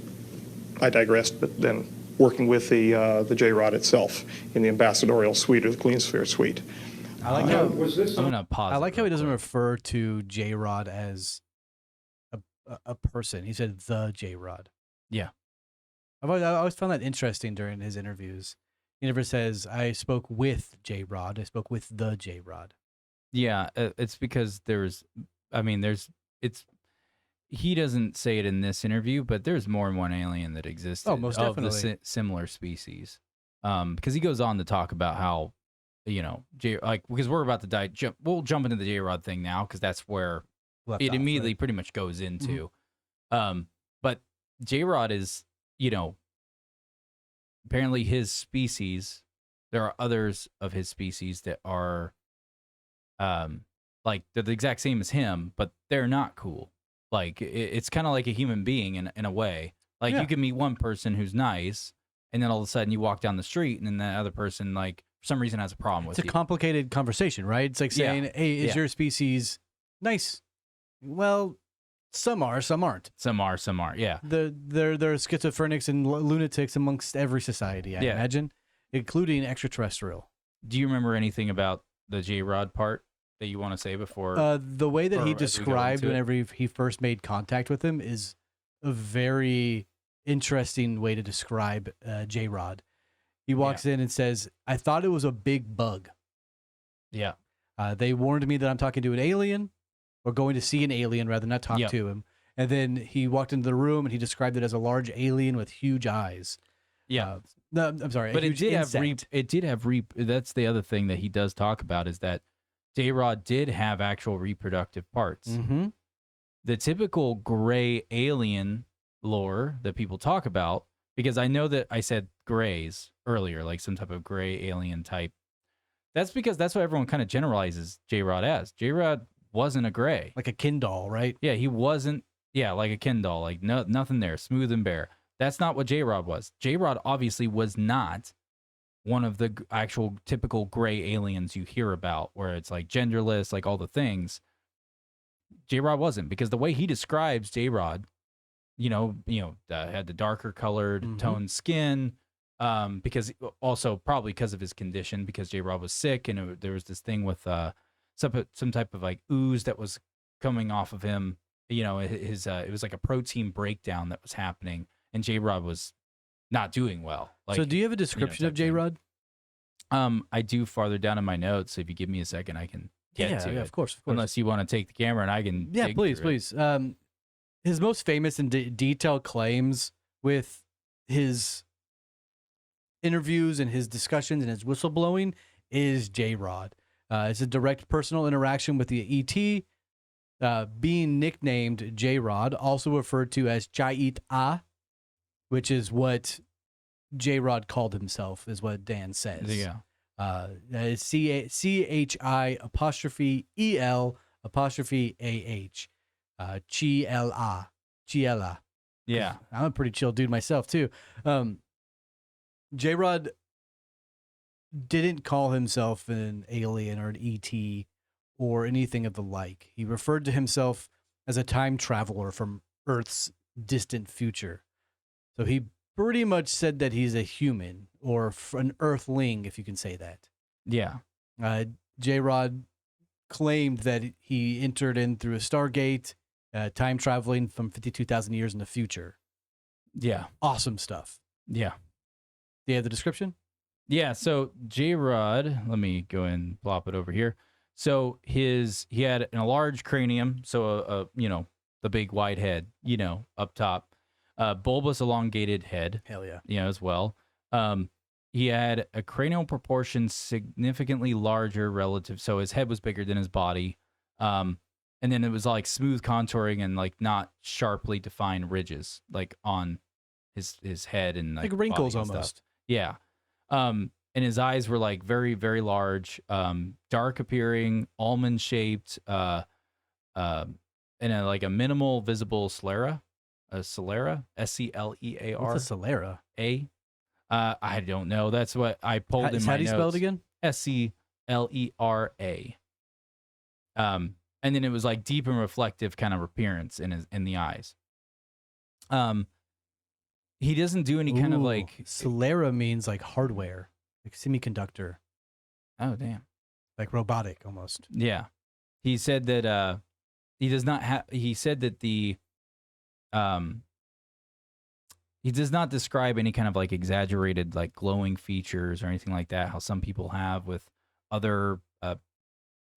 I digressed, but then working with the jrod itself in the ambassadorial suite or the clean sphere suite. I like how Was this I'm gonna pause. I like how he real doesn't quick. refer to J-Rod as a person. He said the J-Rod. Yeah. I always found that interesting during his interviews. He never says, I spoke with J-Rod. I spoke with the J-Rod. Yeah, it's because he doesn't say it in this interview, but there's more than one alien that existed. Oh, most of the definitely. similar species. Because he goes on to talk about how, because we're about to we'll jump into the J-Rod thing now, because that's where Left it off, immediately right? pretty much goes into. But J-Rod is, apparently his species, there are others of his species that are, they're the exact same as him, but they're not cool. Like, it's kind of like a human being in a way, Like Yeah. you can meet one person who's nice, and then all of a sudden you walk down the street, and then that other person, like for some reason, has a problem with It's a you. complicated conversation, right? It's like Yeah. saying, "Hey, is Yeah. your species nice?" Well, some are, some aren't. Some are, some aren't. Yeah. There are schizophrenics and lunatics amongst every society, I Yeah. imagine, including extraterrestrial. Do you remember anything about the jrod part that you want to say before? The way that or he as we go described into it? whenever he first made contact with him is a very interesting way to describe J-Rod. He walks in and says, "I thought it was a big bug. Yeah. They warned me that I'm talking to an alien or going to see an alien rather than not talk Yep. to him." And then he walked into the room and he described it as a large alien with huge eyes. Yeah. No, I'm sorry. But a it huge did insect. have that's the other thing that he does talk about is that J-Rod did have actual reproductive parts. Mm-hmm. The typical gray alien lore that people talk about, because I know that I said grays earlier, like some type of gray alien type. That's because that's what everyone kind of generalizes J-Rod as. J-Rod wasn't a gray. Like a Ken doll, right? Yeah, he wasn't. Yeah, like a Ken doll, like nothing there, smooth and bare. That's not what J-Rod was. J-Rod obviously was not one of the actual typical gray aliens you hear about, where it's like genderless, like all the things. J-Rod wasn't, because the way he describes J-Rod, had the darker colored Mhm. toned skin, because also probably because of his condition, because J-Rod was sick, and there was this thing with some type of like ooze that was coming off of him. It was like a protein breakdown that was happening, and J-Rod was not doing well. Like, So do you have a description of type thing. J-Rod? I do farther down in my notes. So if you give me a second, I can get to it. of course. Unless you want to take the camera and I can. Yeah, dig please, through it. please. His most famous and detailed claims with his interviews and his discussions and his whistleblowing is J-Rod. It's a direct personal interaction with the ET, being nicknamed J-Rod, also referred to as Chait-A, which is what J-Rod called himself, is what Dan says. Yeah. It's CHI apostrophe EL apostrophe AH. Chiela. Chiela. Yeah. I'm a pretty chill dude myself, too. J-Rod didn't call himself an alien or an ET or anything of the like. He referred to himself as a time traveler from Earth's distant future. So he pretty much said that he's a human or an earthling, if you can say that. Yeah. J-Rod claimed that he entered in through a Stargate, time traveling from 52,000 years in the future. Yeah. Awesome stuff. Yeah. Do you have the description? Yeah. So J-Rod, let me go and plop it over here. So he had a large cranium, so the big wide head, up top, bulbous elongated head, Hell yeah. as well. He had a cranial proportion significantly larger relative, so his head was bigger than his body. And then it was like smooth contouring and like not sharply defined ridges, like on his head and like wrinkles body and almost. stuff. Yeah. And his eyes were like very, very large, dark appearing, almond shaped, and like a minimal visible sclera, sclera, SCLEAR. What's a sclera? I don't know. That's what I pulled in my How do you spell it notes. again? SCLERA. And then it was like deep and reflective kind of appearance in the eyes. He doesn't do any kind of Ooh, like sclera means like hardware, like semiconductor, oh damn. like robotic almost. Yeah. He said that he does not have he said that he does not describe any kind of like exaggerated like glowing features or anything like that, how some people have with other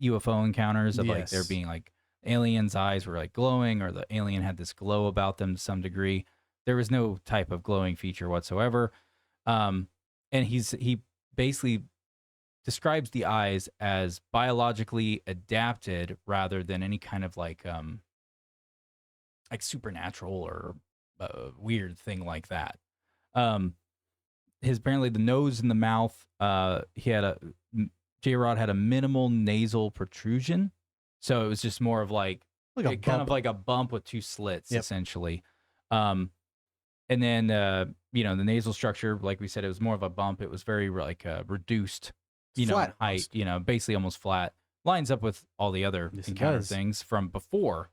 UFO encounters of like there Yes. being like aliens' eyes were like glowing or the alien had this glow about them to some degree. There was no type of glowing feature whatsoever. And he basically describes the eyes as biologically adapted rather than any kind of like supernatural or weird thing like that. Apparently the nose and the mouth, J-Rod had a minimal nasal protrusion. So it was just more of like Like a kind of bump. like a bump with two slits, Yep. essentially. And then, the nasal structure, like we said, it was more of a bump. It was very like reduced, Flat in height, basically almost flat. Lines up with all the other Yes, it encounter does. things from before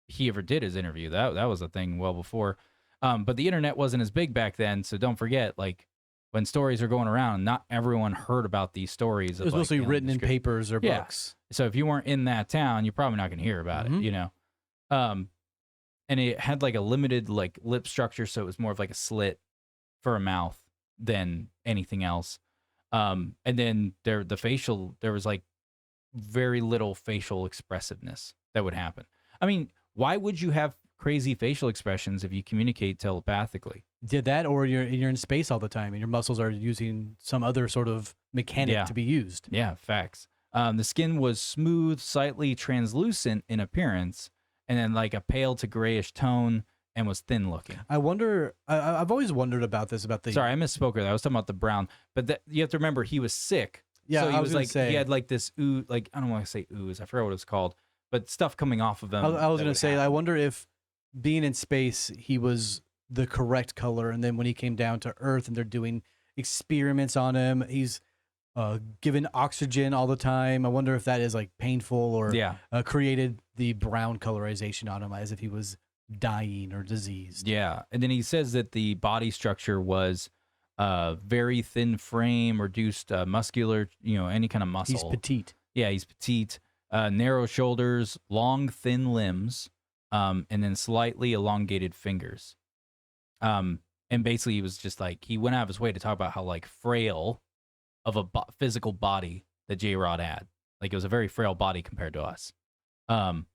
he ever did his interview. That was a thing well before. But the internet wasn't as big back then, so don't forget, like, when stories are going around, not everyone heard about these stories. It was mostly written in papers or Yeah. books. So if you weren't in that town, you're probably not going to hear about it, And it had like a limited like lip structure, so it was more of like a slit for a mouth than anything else. And then there was like very little facial expressiveness that would happen. I mean, why would you have crazy facial expressions if you communicate telepathically? Did that, or you're in space all the time and your muscles are using some other sort of mechanic to be used. Yeah, facts. The skin was smooth, slightly translucent in appearance, and then like a pale to grayish tone, and was thin looking. I wonder. I've always wondered about this. Sorry, I misspoke there. I was talking about the brown, but you have to remember he was sick. Yeah, so he I was gonna like say, he had like this ooze, like I don't want to say ooze. I forgot what it's called, but stuff coming off of him. I was that going would to say. I happen. wonder if being in space, he was the correct color, and then when he came down to Earth, and they're doing experiments on him, he's given oxygen all the time. I wonder if that is like painful or created the brown colorization on him as if he was dying or diseased. Yeah, and then he says that the body structure was very thin frame, reduced muscular, any kind of muscle. He's petite. Yeah, he's petite, narrow shoulders, long thin limbs, and then slightly elongated fingers. And basically, he was just like he went out of his way to talk about how like frail of a physical body that jrod had. Like it was a very frail body compared to us. And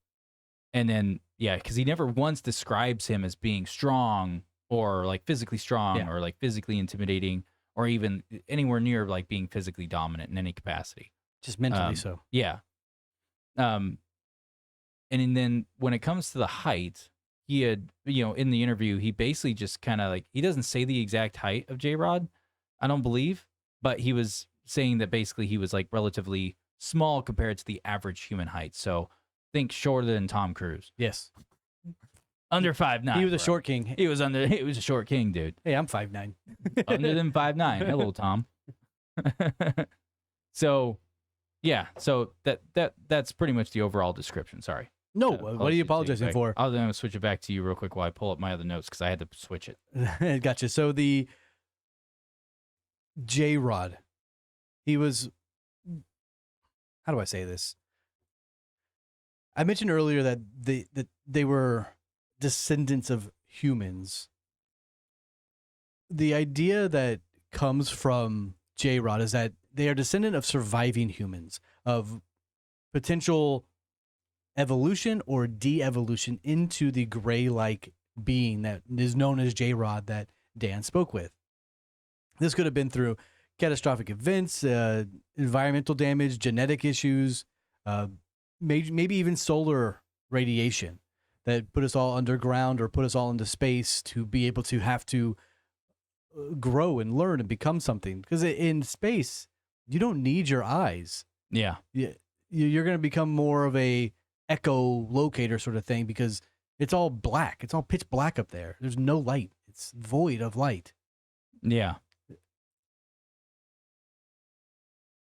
then because he never once describes him as being strong or like physically strong or like physically intimidating or even anywhere near like being physically dominant in any capacity. Just mentally so. Yeah. And then when it comes to the height, he had, in the interview, he basically just kind of like, he doesn't say the exact height of jrod, I don't believe, but he was saying that basically he was like relatively small compared to the average human height. So think shorter than Tom Cruise. Yes. Under 5'9". He was a short king. He was a short king, dude. Hey, I'm 5'9". Under than 5'9". Hello, Tom. So, yeah. So that's pretty much the overall description. Sorry. No, what are you apologizing for? I'll then switch it back to you real quick while I pull up my other notes because I had to switch it. Gotcha. So the jrod, he was. How do I say this? I mentioned earlier that they were descendants of humans. The idea that comes from jrod is that they are descendant of surviving humans, of potential evolution or de-evolution into the gray-like being that is known as jrod that Dan spoke with. This could have been through catastrophic events, environmental damage, genetic issues, maybe even solar radiation that put us all underground or put us all into space to be able to have to grow and learn and become something. Because in space, you don't need your eyes. Yeah. You're going to become more of a echolocator sort of thing because it's all black. It's all pitch black up there. There's no light. It's void of light. Yeah.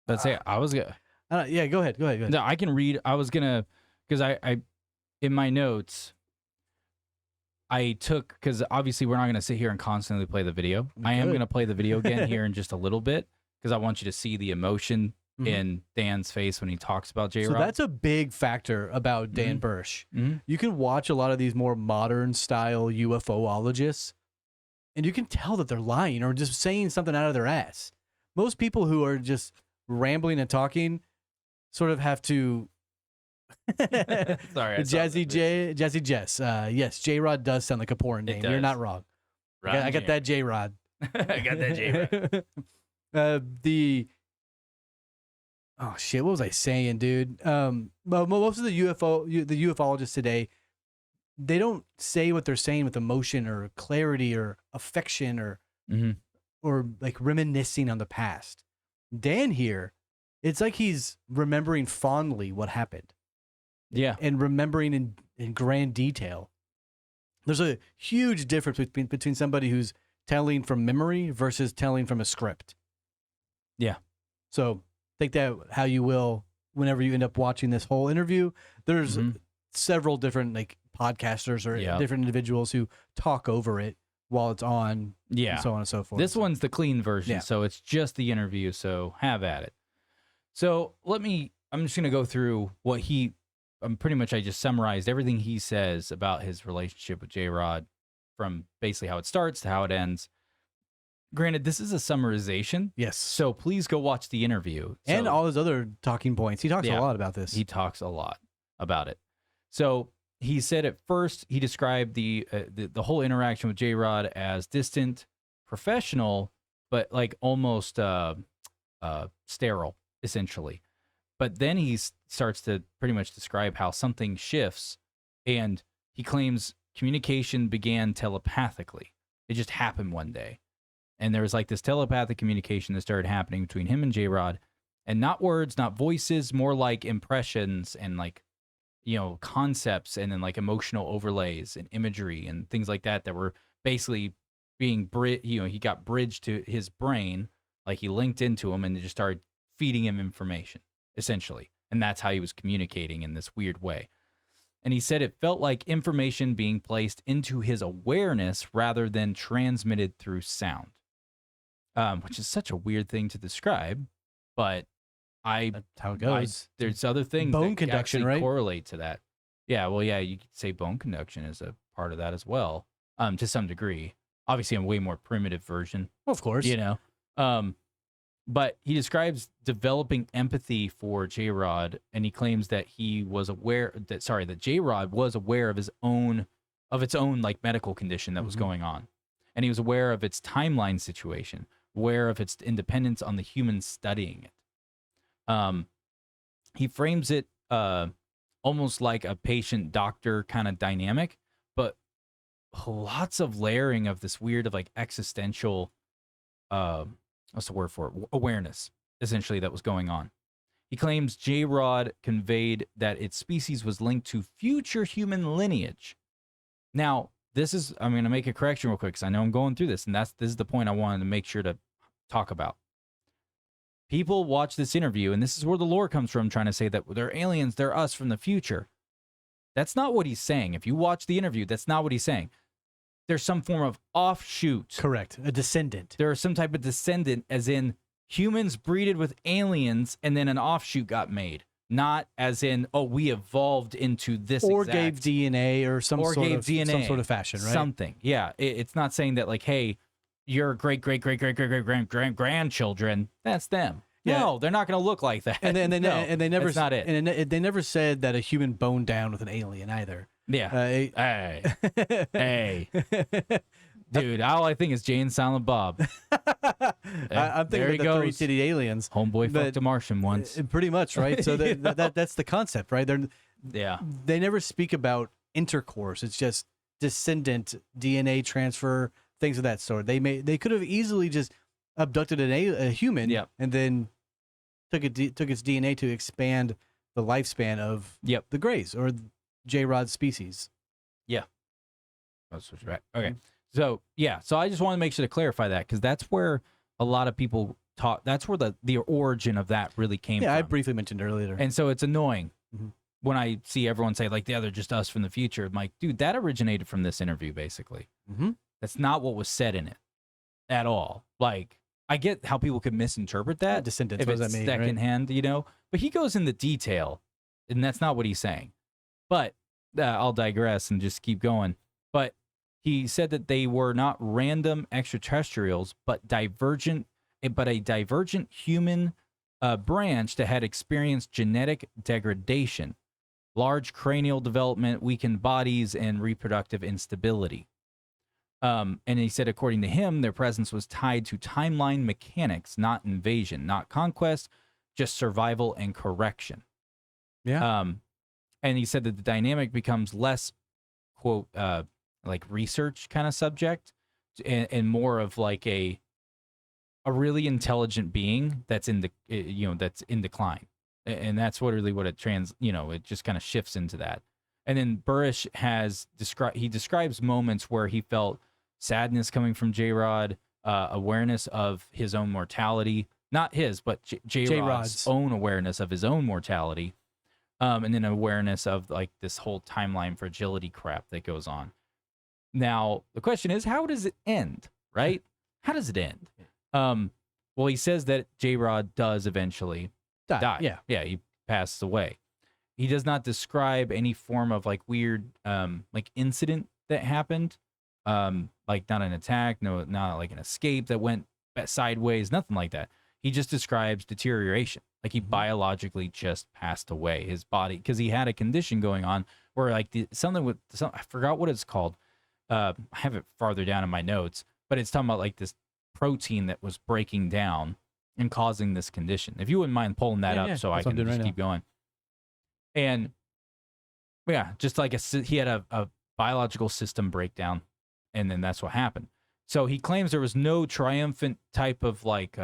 That's it. I was gonna. Yeah, go ahead. No, I can read. I was gonna, because I in my notes, I took, because obviously we're not gonna sit here and constantly play the video. I am gonna play the video again here in just a little bit because I want you to see the emotion in Dan's face when he talks about jrod. So that's a big factor about Dan Burisch. You can watch a lot of these more modern style UFOologists, and you can tell that they're lying or just saying something out of their ass. Most people who are just rambling and talking sort of have to. Sorry, Jazzy Jess. Yes, jrod does sound like a porn name. You're not wrong. I got that jrod. I got that jrod. Oh shit! What was I saying, dude? Most of the ufologists today, they don't say what they're saying with emotion or clarity or affection or like reminiscing on the past. Dan here, it's like he's remembering fondly what happened. Yeah, and remembering in grand detail. There's a huge difference between somebody who's telling from memory versus telling from a script. Yeah. So take that how you will whenever you end up watching this whole interview. There's several different like podcasters or different individuals who talk over it while it's on, and so on and so forth. This one's the clean version, so it's just the interview, so have at it. So I'm just going to go through what I just summarized everything he says about his relationship with jrod from basically how it starts to how it ends. Granted, this is a summarization. Yes. So please go watch the interview. And all his other talking points. He talks a lot about this. He talks a lot about it. So he said at first, he described the whole interaction with jrod as distant, professional, but like almost sterile, essentially. But then he starts to pretty much describe how something shifts, and he claims communication began telepathically. It just happened one day. And there was like this telepathic communication that started happening between him and jrod, and not words, not voices, more like impressions and like, concepts, and then like emotional overlays and imagery and things like that were basically being he got bridged to his brain, like he linked into him and just started feeding him information, essentially. And that's how he was communicating in this weird way. And he said it felt like information being placed into his awareness rather than transmitted through sound, which is such a weird thing to describe, but that's how it goes. There's other things bone that conduction, actually right? correlate to that. Yeah, well, yeah, you could say bone conduction is a part of that as well, to some degree. Obviously, a way more primitive version. Well, of course. But he describes developing empathy for jrod, and he claims that he was aware that jrod was aware of its own like medical condition that was going on, and he was aware of its timeline situation, aware of its independence on the humans studying it. He frames it almost like a patient-doctor kind of dynamic, but lots of layering of this weird of like existential, what's the word for it? Awareness, essentially, that was going on. He claims jrod conveyed that its species was linked to future human lineage. Now, I'm going to make a correction real quick because I know I'm going through this, and this is the point I wanted to make sure to talk about. People watch this interview, and this is where the lore comes from, trying to say that they're aliens, they're us from the future. That's not what he's saying. If you watch the interview, that's not what he's saying. There's some form of offshoot. Correct. A descendant. There is some type of descendant, as in humans breeded with aliens, and then an offshoot got made. Not as in, we evolved into this or gave DNA or some sort of fashion, right? Something. Yeah. It's not saying that like, hey, your great-great-great-great-great-great-grandchildren, that's them. Yeah. No, they're not going to look like that. And they never that's not it. And they never said that a human boned down with an alien either. Yeah. Hey. Dude, all I think is Jay and Silent Bob. I'm thinking of the three-titted aliens. Homeboy fucked a Martian once. Pretty much, right? So that's the concept, right? They never speak about intercourse. It's just descendant DNA transfer, things of that sort. They could have easily just abducted a human and then took its DNA to expand the lifespan of the Greys or jrod species. Yeah. That's right. Okay. So, so I just want to make sure to clarify that, because that's where a lot of people talk. That's where the origin of that really came from. Yeah, I briefly mentioned earlier. And so it's annoying when I see everyone say, like, they're just us from the future. I'm like, dude, that originated from this interview, basically. That's not what was said in it at all. Like, I get how people could misinterpret that. Descendants, if what does it's that mean, secondhand, but he goes into detail, and that's not what he's saying. But I'll digress and just keep going. But he said that they were not random extraterrestrials, but a divergent human branch that had experienced genetic degradation, large cranial development, weakened bodies, and reproductive instability. And he said, according to him, their presence was tied to timeline mechanics, not invasion, not conquest, just survival and correction. Yeah. And he said that the dynamic becomes less, quote, like research kind of subject, and more of like a really intelligent being that's in that's in decline, and that's what it it just kind of shifts into that. And then Burisch describes moments where he felt sadness coming from jrod, awareness of his own mortality, not his, but jrod's own awareness of his own mortality, and then awareness of like this whole timeline fragility crap that goes on. Now the question is, how does it end? Right? How does it end? Well, he says that jrod does eventually die. Yeah, he passes away. He does not describe any form of like weird like incident that happened, like not an attack, no, not like an escape that went sideways, nothing like that. He just describes deterioration, like he biologically just passed away. His body, because he had a condition going on where like I forgot what it's called. I have it farther down in my notes, but it's talking about like this protein that was breaking down and causing this condition. If you wouldn't mind pulling that up, so I can just keep going. And yeah, just like he had a biological system breakdown, and then that's what happened. So he claims there was no triumphant type of like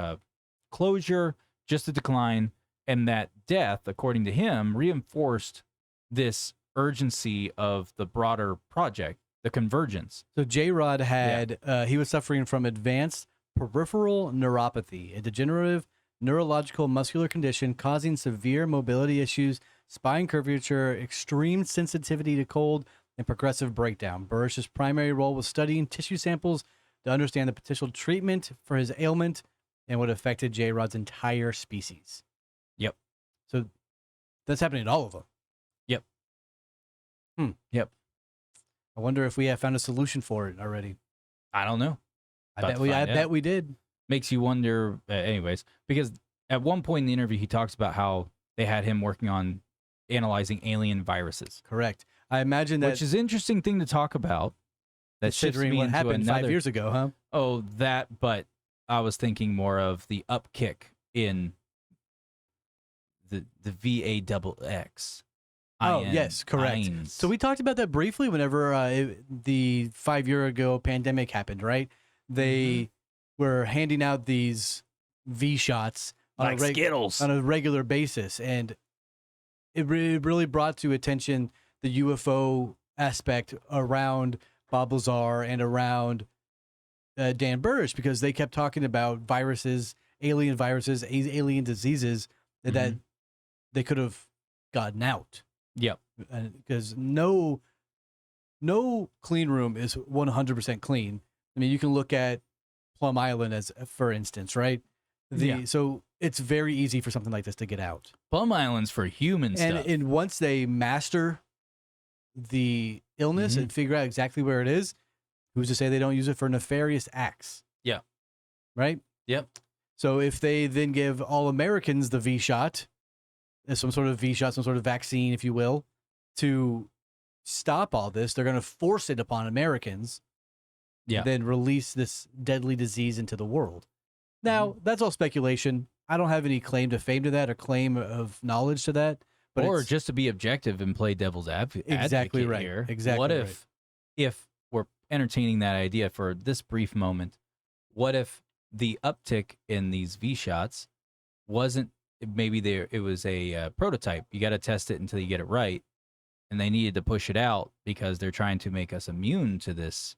closure, just a decline, and that death, according to him, reinforced this urgency of the broader project, the convergence. So jrod had he was suffering from advanced peripheral neuropathy, a degenerative neurological muscular condition causing severe mobility issues, spine curvature, extreme sensitivity to cold, and progressive breakdown. Burisch's primary role was studying tissue samples to understand the potential treatment for his ailment and what affected jrod's entire species. Yep. So that's happening to all of them. Yep. Yep. I wonder if we have found a solution for it already. I don't know. I bet we did. Makes you wonder, anyways, because at one point in the interview, he talks about how they had him working on analyzing alien viruses. Correct. I imagine that, which is an interesting thing to talk about. That shifts me what into happened 5 years ago, huh? Oh, that. But I was thinking more of the upkick in the VAXX. Oh, yes, correct. So we talked about that briefly whenever the 5 year ago pandemic happened, right? They were handing out these V shots on like Skittles on a regular basis, and it really brought to attention the UFO aspect around Bob Lazar and around Dan Burisch, because they kept talking about viruses, alien diseases that they could have gotten out. Yep. Because no clean room is 100% clean. I mean, you can look at Plum Island as, for instance, right? So it's very easy for something like this to get out. Plum Island's for human stuff. And once they master the illness and figure out exactly where it is, who's to say they don't use it for nefarious acts? Yeah. Right? Yep. So if they then give all Americans the V shot, some sort of V shot, some sort of vaccine, if you will, to stop all this, they're going to force it upon Americans. Yeah. Then release this deadly disease into the world. Now, that's all speculation. I don't have any claim to fame to that or claim of knowledge to that. But or just to be objective and play devil's advocate exactly right. here. Exactly. What if we're entertaining that idea for this brief moment, what if the uptick in these V shots wasn't maybe it was a prototype? You got to test it until you get it right, and they needed to push it out because they're trying to make us immune to this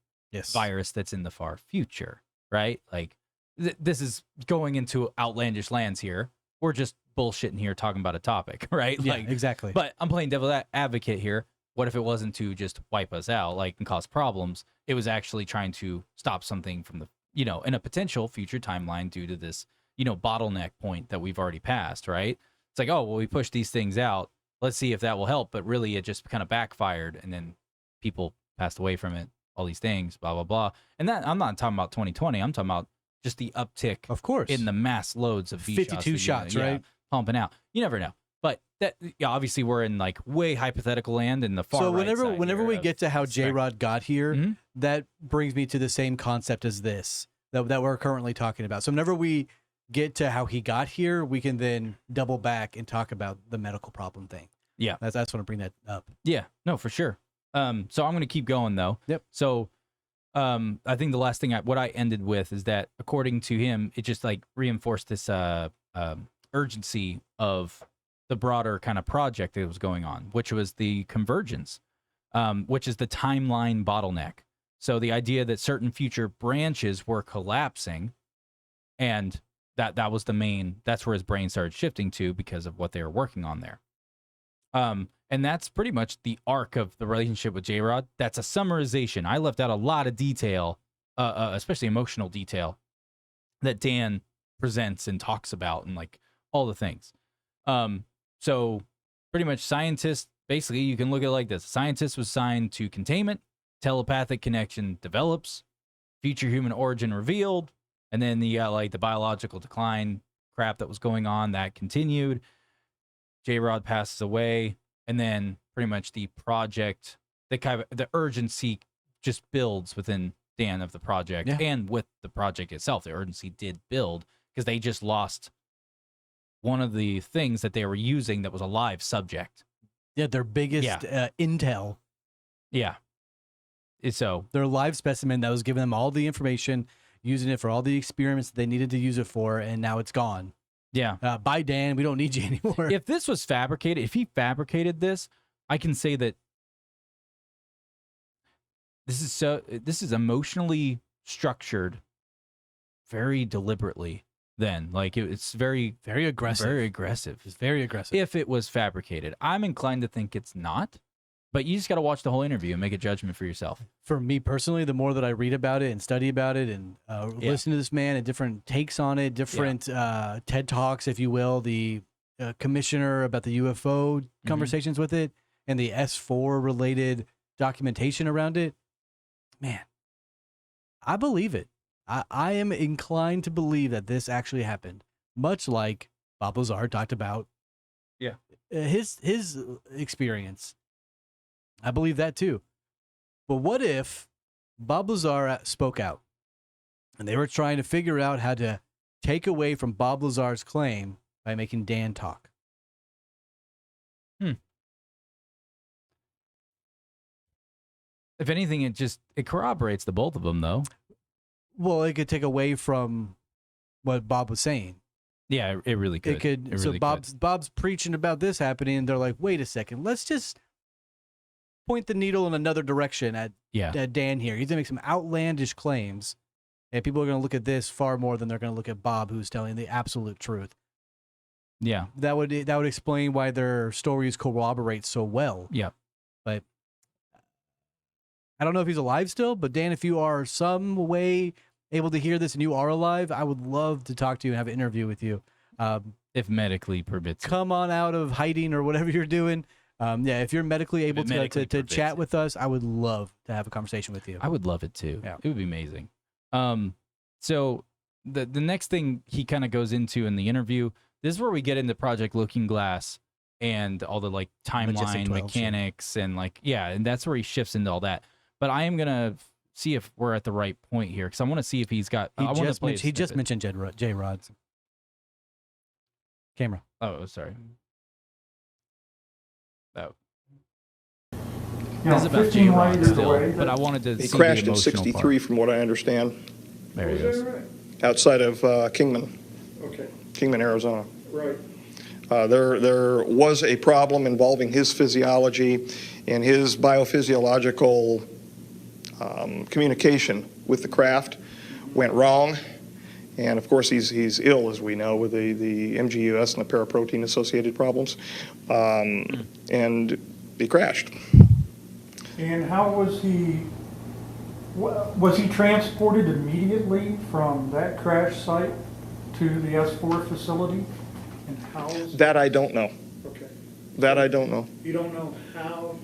virus that's in the far future, right? Like this is going into outlandish lands here. We're just bullshitting here talking about a topic, right? Yeah, like, exactly. But I'm playing devil's advocate here. What if it wasn't to just wipe us out, like, and cause problems? It was actually trying to stop something from the, in a potential future timeline due to this, bottleneck point that we've already passed, right? It's like, oh, well, we pushed these things out. Let's see if that will help. But really, it just kind of backfired, and then people passed away from it, all these things, blah, blah, blah. And that I'm not talking about 2020. I'm talking about just the uptick, of course, in the mass loads of 52 shots, right? Pumping out. You never know. But that, obviously we're in like way hypothetical land in the far so right whenever we get to how spectrum. jrod got here, that brings me to the same concept as this that we're currently talking about. So whenever we get to how he got here, we can then double back and talk about the medical problem thing. Yeah. That's when I bring that up. Yeah, no, for sure. So I'm going to keep going though. Yep. So I think the last thing what I ended with is that according to him, it just like reinforced this urgency of the broader kind of project that was going on, which was the convergence. which is the timeline bottleneck. So the idea that certain future branches were collapsing, and that was that's where his brain started shifting to because of what they were working on there. And that's pretty much the arc of the relationship with jrod. That's a summarization. I left out a lot of detail, especially emotional detail, that Dan presents and talks about, and like all the things. So pretty much scientists, basically you can look at it like this. Scientist was signed to containment, telepathic connection develops, future human origin revealed, and then you got like the biological decline crap that was going on that continued. jrod passes away, and then pretty much the project, the urgency just builds within Dan of the project, and with the project itself. The urgency did build because they just lost one of the things that they were using that was a live subject. Yeah, their biggest intel. Yeah. So their live specimen that was giving them all the information, using it for all the experiments that they needed to use it for, and now it's gone. Yeah. Bye, Dan. We don't need you anymore. If this was fabricated, if he fabricated this, I can say that this is emotionally structured very deliberately. Then, like, it's very aggressive. Very aggressive. It's very aggressive. If it was fabricated, I'm inclined to think it's not. But you just got to watch the whole interview and make a judgment for yourself. For me personally, the more that I read about it and study about it and listen to this man and different takes on it, different TED Talks, if you will, the commissioner about the UFO conversations with it, and the S4 related documentation around it, man, I believe it. I am inclined to believe that this actually happened, much like Bob Lazar talked about his experience. I believe that too. But what if Bob Lazar spoke out and they were trying to figure out how to take away from Bob Lazar's claim by making Dan talk? If anything, it corroborates the both of them, though. Well, it could take away from what Bob was saying. Yeah, it really could. It could. It really Bob's preaching about this happening, and they're like, "Wait a second, let's just point the needle in another direction at Dan here. He's gonna make some outlandish claims, and people are gonna look at this far more than they're gonna look at Bob, who's telling the absolute truth." Yeah, that would explain why their stories corroborate so well. Yeah, but I don't know if he's alive still. But Dan, if you are some way able to hear this and you are alive, I would love to talk to you and have an interview with you. If medically permits. Come on out of hiding or whatever you're doing. If you're medically able to chat with us, I would love to have a conversation with you. I would love it too. Yeah. It would be amazing. So the next thing he kind of goes into in the interview, this is where we get into Project Looking Glass and all the like timeline mechanics and and that's where he shifts into all that. But I am gonna see if we're at the right point here because I want to see if he's got. He just mentioned jrod. Camera. Oh, sorry. Oh. This is about jrod still, but I wanted to. He see crashed the in '63, part. from what I understand. There he is. Right? Outside of Kingman. Okay. Kingman, Arizona. Right. There was a problem involving his physiology and his biophysiological communication with the craft went wrong. And of course, he's ill, as we know, with the MGUS and the paraprotein associated problems. And he crashed. And how was he? Was he transported immediately from that crash site to the S4 facility? And how is that? I don't know. Okay. That I don't know. You don't know how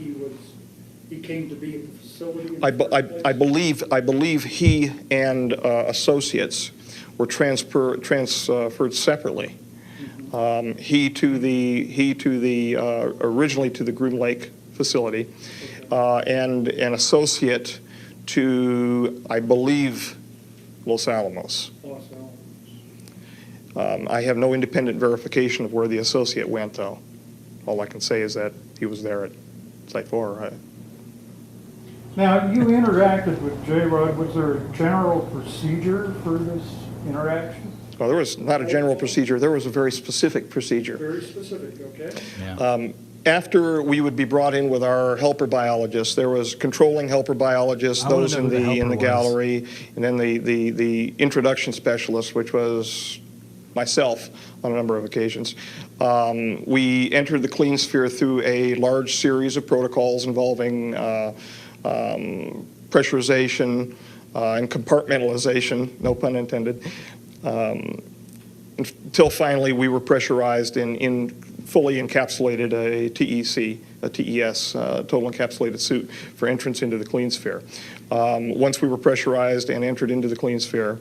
he came to be at the facility? I believe he and associates were transferred separately. He to the originally to the Groom Lake facility, and an associate to, I believe, Los Alamos. I have no independent verification of where the associate went, though. All I can say is that he was there at Site 4. Now, you interacted with jrod. Was there a general procedure for this interaction? Well, there was not a general procedure. There was a very specific procedure. Very specific, okay. Yeah. after we would be brought in with our helper biologists, there was controlling helper biologists, I wanna those know in who the the helper was. gallery, and then the introduction specialist, which was myself on a number of occasions. We entered the clean sphere through a large series of protocols involving pressurization and compartmentalization, no pun intended, until finally we were pressurized in fully encapsulated a TEC, a TES, total encapsulated suit for entrance into the clean sphere. Once we were pressurized and entered into the clean sphere,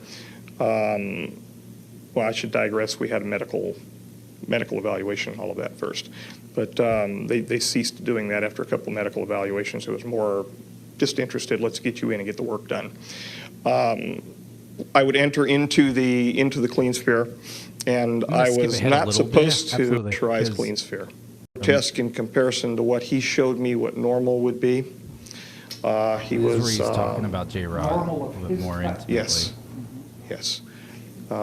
well, I should digress. We had a medical evaluation and all of that first. But they ceased doing that after a couple of medical evaluations. It was more just interested, let's get you in and get the work done. I would enter into the clean sphere, and I skip was ahead a not little bit. supposed to Absolutely, pressurize because- clean sphere. Test in comparison to what he showed me what normal would be. He This is where was he's talking about jrod a normal little of bit his more type. intimately. Yes, yes. He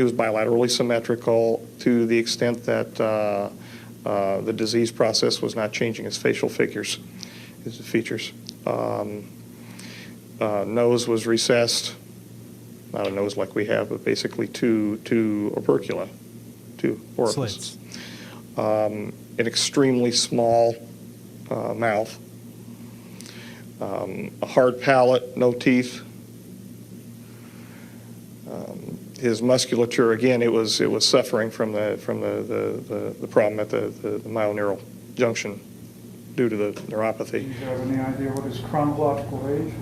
was bilaterally symmetrical to the extent that the disease process was not changing his facial figures, his features. Nose was recessed, not a nose like we have, but basically two opercula, two orifices. Slits. An extremely small mouth, a hard palate, no teeth. His musculature, again, it was suffering from the problem at the myoneural junction due to the Do neuropathy. you have any idea what his chronological age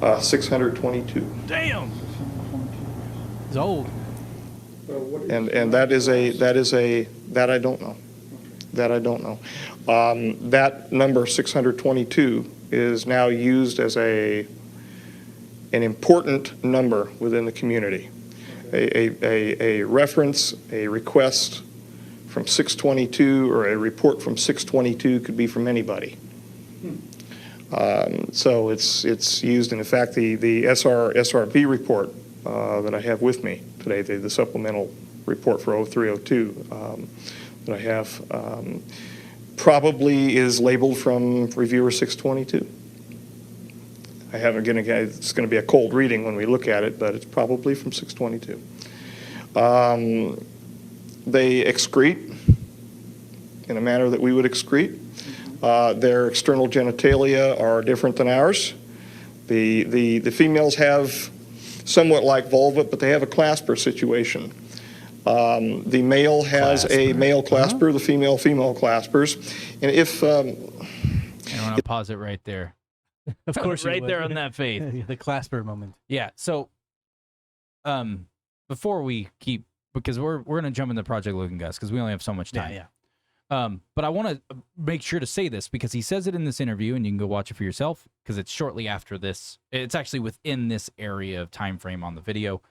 was? 622. Damn. He's old. And that I don't know. That I don't know. That number 622 is now used as an important number within the community. A reference, a request from 622 or a report from 622 could be from anybody. So it's used, and in fact, the SRB report that I have with me today, the supplemental report for 0302 that I have, probably is labeled from reviewer 622. I haven't, again, it's going to be a cold reading when we look at it, but it's probably from 622. They excrete in a manner that we would excrete. Their external genitalia are different than ours. The females have somewhat like vulva, but they have a clasper situation. The male has a male clasper, the female claspers. And if... I want to pause it right there. Of course, you right would. there on that face. The clasper moment. Yeah. So, before we keep, because we're gonna jump into Project Looking Gus because we only have so much time. Yeah. But I want to make sure to say this because he says it in this interview, and you can go watch it for yourself because it's shortly after this. It's actually within this area of time frame on the video.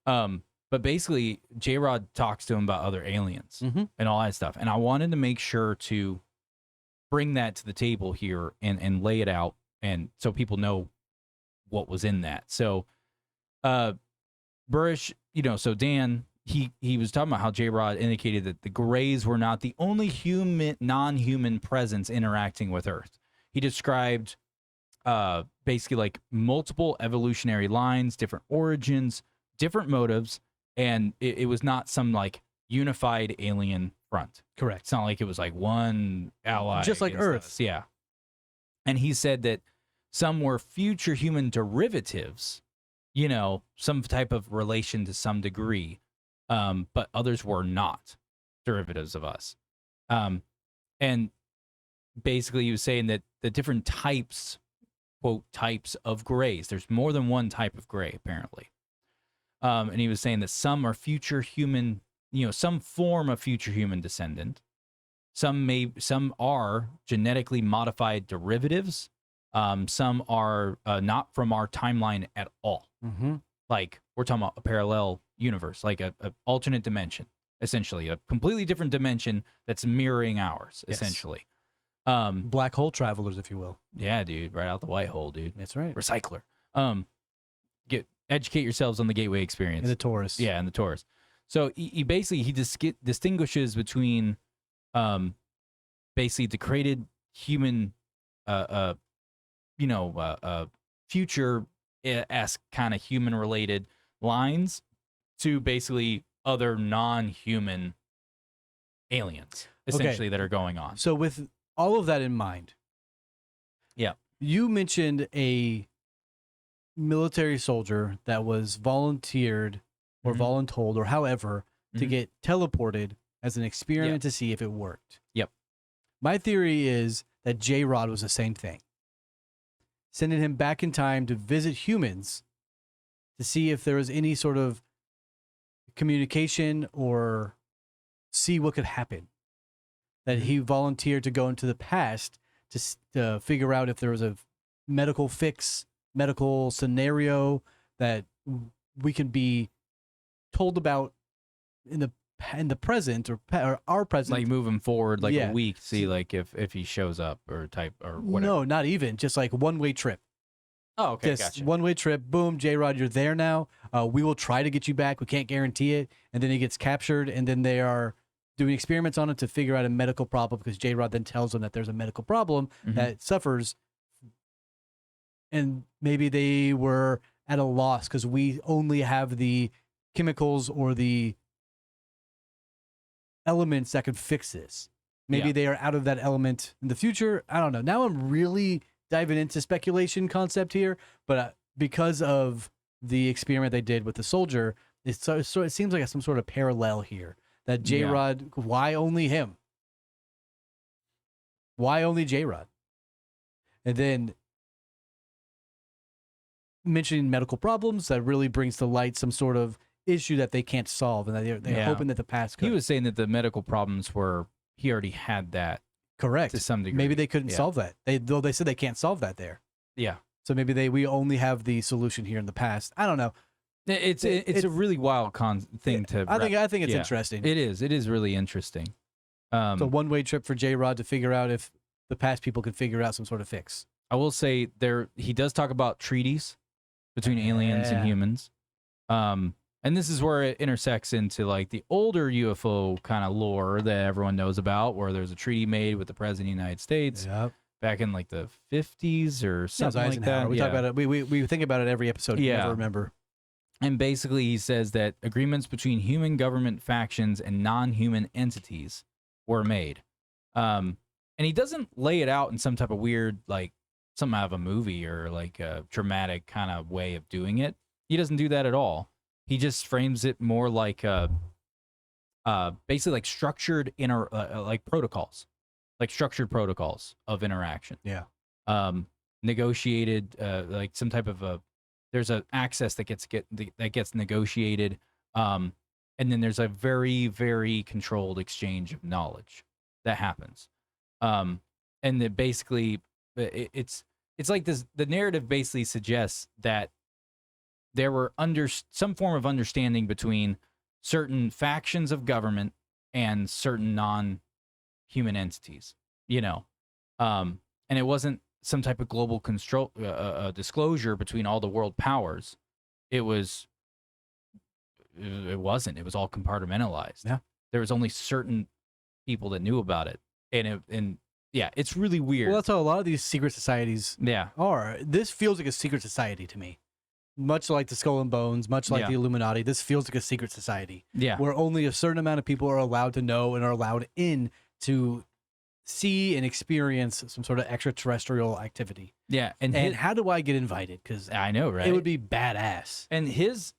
But basically, jrod talks to him about other aliens and all that stuff, and I wanted to make sure to bring that to the table here and lay it out. And so people know what was in that. So, Burisch, so Dan, he was talking about how jrod indicated that the Greys were not the only non-human presence interacting with Earth. He described basically like multiple evolutionary lines, different origins, different motives, and it was not some like unified alien front. Correct. It's not like it was like one ally. Just like against Earth. us. Yeah. And he said that some were future human derivatives, some type of relation to some degree, but others were not derivatives of us. And basically he was saying that the different types, quote, types of Greys, there's more than one type of Grey, apparently. And he was saying that some are future human, some form of future human descendant. Some are genetically modified derivatives. Some are not from our timeline at all. Like we're talking about a parallel universe, like a alternate dimension, essentially a completely different dimension that's mirroring ours, Yes. essentially. Black hole travelers, if you will. Yeah, dude, right out the white hole, dude. That's right. Recycler. Educate yourselves on the Gateway experience. And the Taurus. Yeah, and the Taurus. So he basically distinguishes between basically the created human future-esque kind of human-related lines to basically other non-human aliens, essentially, that are going on. So with all of that in mind, Yeah. you mentioned a military soldier that was volunteered or Mhm. voluntold or however to Mhm. get teleported as an experiment Yeah. to see if it worked. Yep. My theory is that jrod was the same thing. Sending him back in time to visit humans to see if there was any sort of communication or see what could happen. That he volunteered to go into the past to figure out if there was a medical fix, medical scenario that we can be told about in the present or our present. Like moving forward like Yeah. a week, see like if he shows up or type or whatever. No, not even. Just like one-way trip. Oh, okay, Just gotcha. one-way trip. Boom, jrod, you're there now. We will try to get you back. We can't guarantee it. And then he gets captured, and then they are doing experiments on it to figure out a medical problem because jrod then tells them that there's a medical problem Mhm. that suffers. And maybe they were at a loss because we only have the chemicals or the elements that could fix this. Maybe Yeah. they are out of that element in the future. I don't know. Now I'm really diving into speculation concept here, but because of the experiment they did with the soldier, it seems like some sort of parallel here. That jrod, why only him? Why only jrod? And then mentioning medical problems, that really brings to light some sort of issue that they can't solve, and they're Yeah. hoping that the past could. He was saying that the medical problems were he already had that correct to some degree. Maybe they couldn't Yeah. solve that. They said they can't solve that there. Yeah. So maybe we only have the solution here in the past. I don't know. It's a really wild thing to. I think it's yeah. interesting. It is really interesting. It's a one-way trip for jrod to figure out if the past people could figure out some sort of fix. I will say he does talk about treaties between aliens and Yeah. humans. And this is where it intersects into like the older UFO kind of lore that everyone knows about, where there's a treaty made with the president of the United States Yep. back in like the 50s or something like that. We talk about it. We think about it every episode. You Yeah. never remember. And basically, he says that agreements between human government factions and non-human entities were made. And he doesn't lay it out in some type of weird, like something out of a movie or like a dramatic kind of way of doing it. He doesn't do that at all. He just frames it more like basically like structured like protocols, like structured protocols of interaction. Yeah. Negotiated, like some type of there's an access that gets negotiated, and then there's a very, very controlled exchange of knowledge that happens, and that basically it's like this. The narrative basically suggests that there were some form of understanding between certain factions of government and certain non-human entities, and it wasn't some type of global disclosure between all the world powers. It wasn't. It was all compartmentalized. Yeah. There was only certain people that knew about it, and yeah, it's really weird. Well, that's how a lot of these secret societies Yeah. are. This feels like a secret society to me. Much like the Skull and Bones, much like Yeah. the Illuminati, this feels like a secret society Yeah. where only a certain amount of people are allowed to know and are allowed in to see and experience some sort of extraterrestrial activity. Yeah. And And how do I get invited? Because I know, right? it would be badass. And his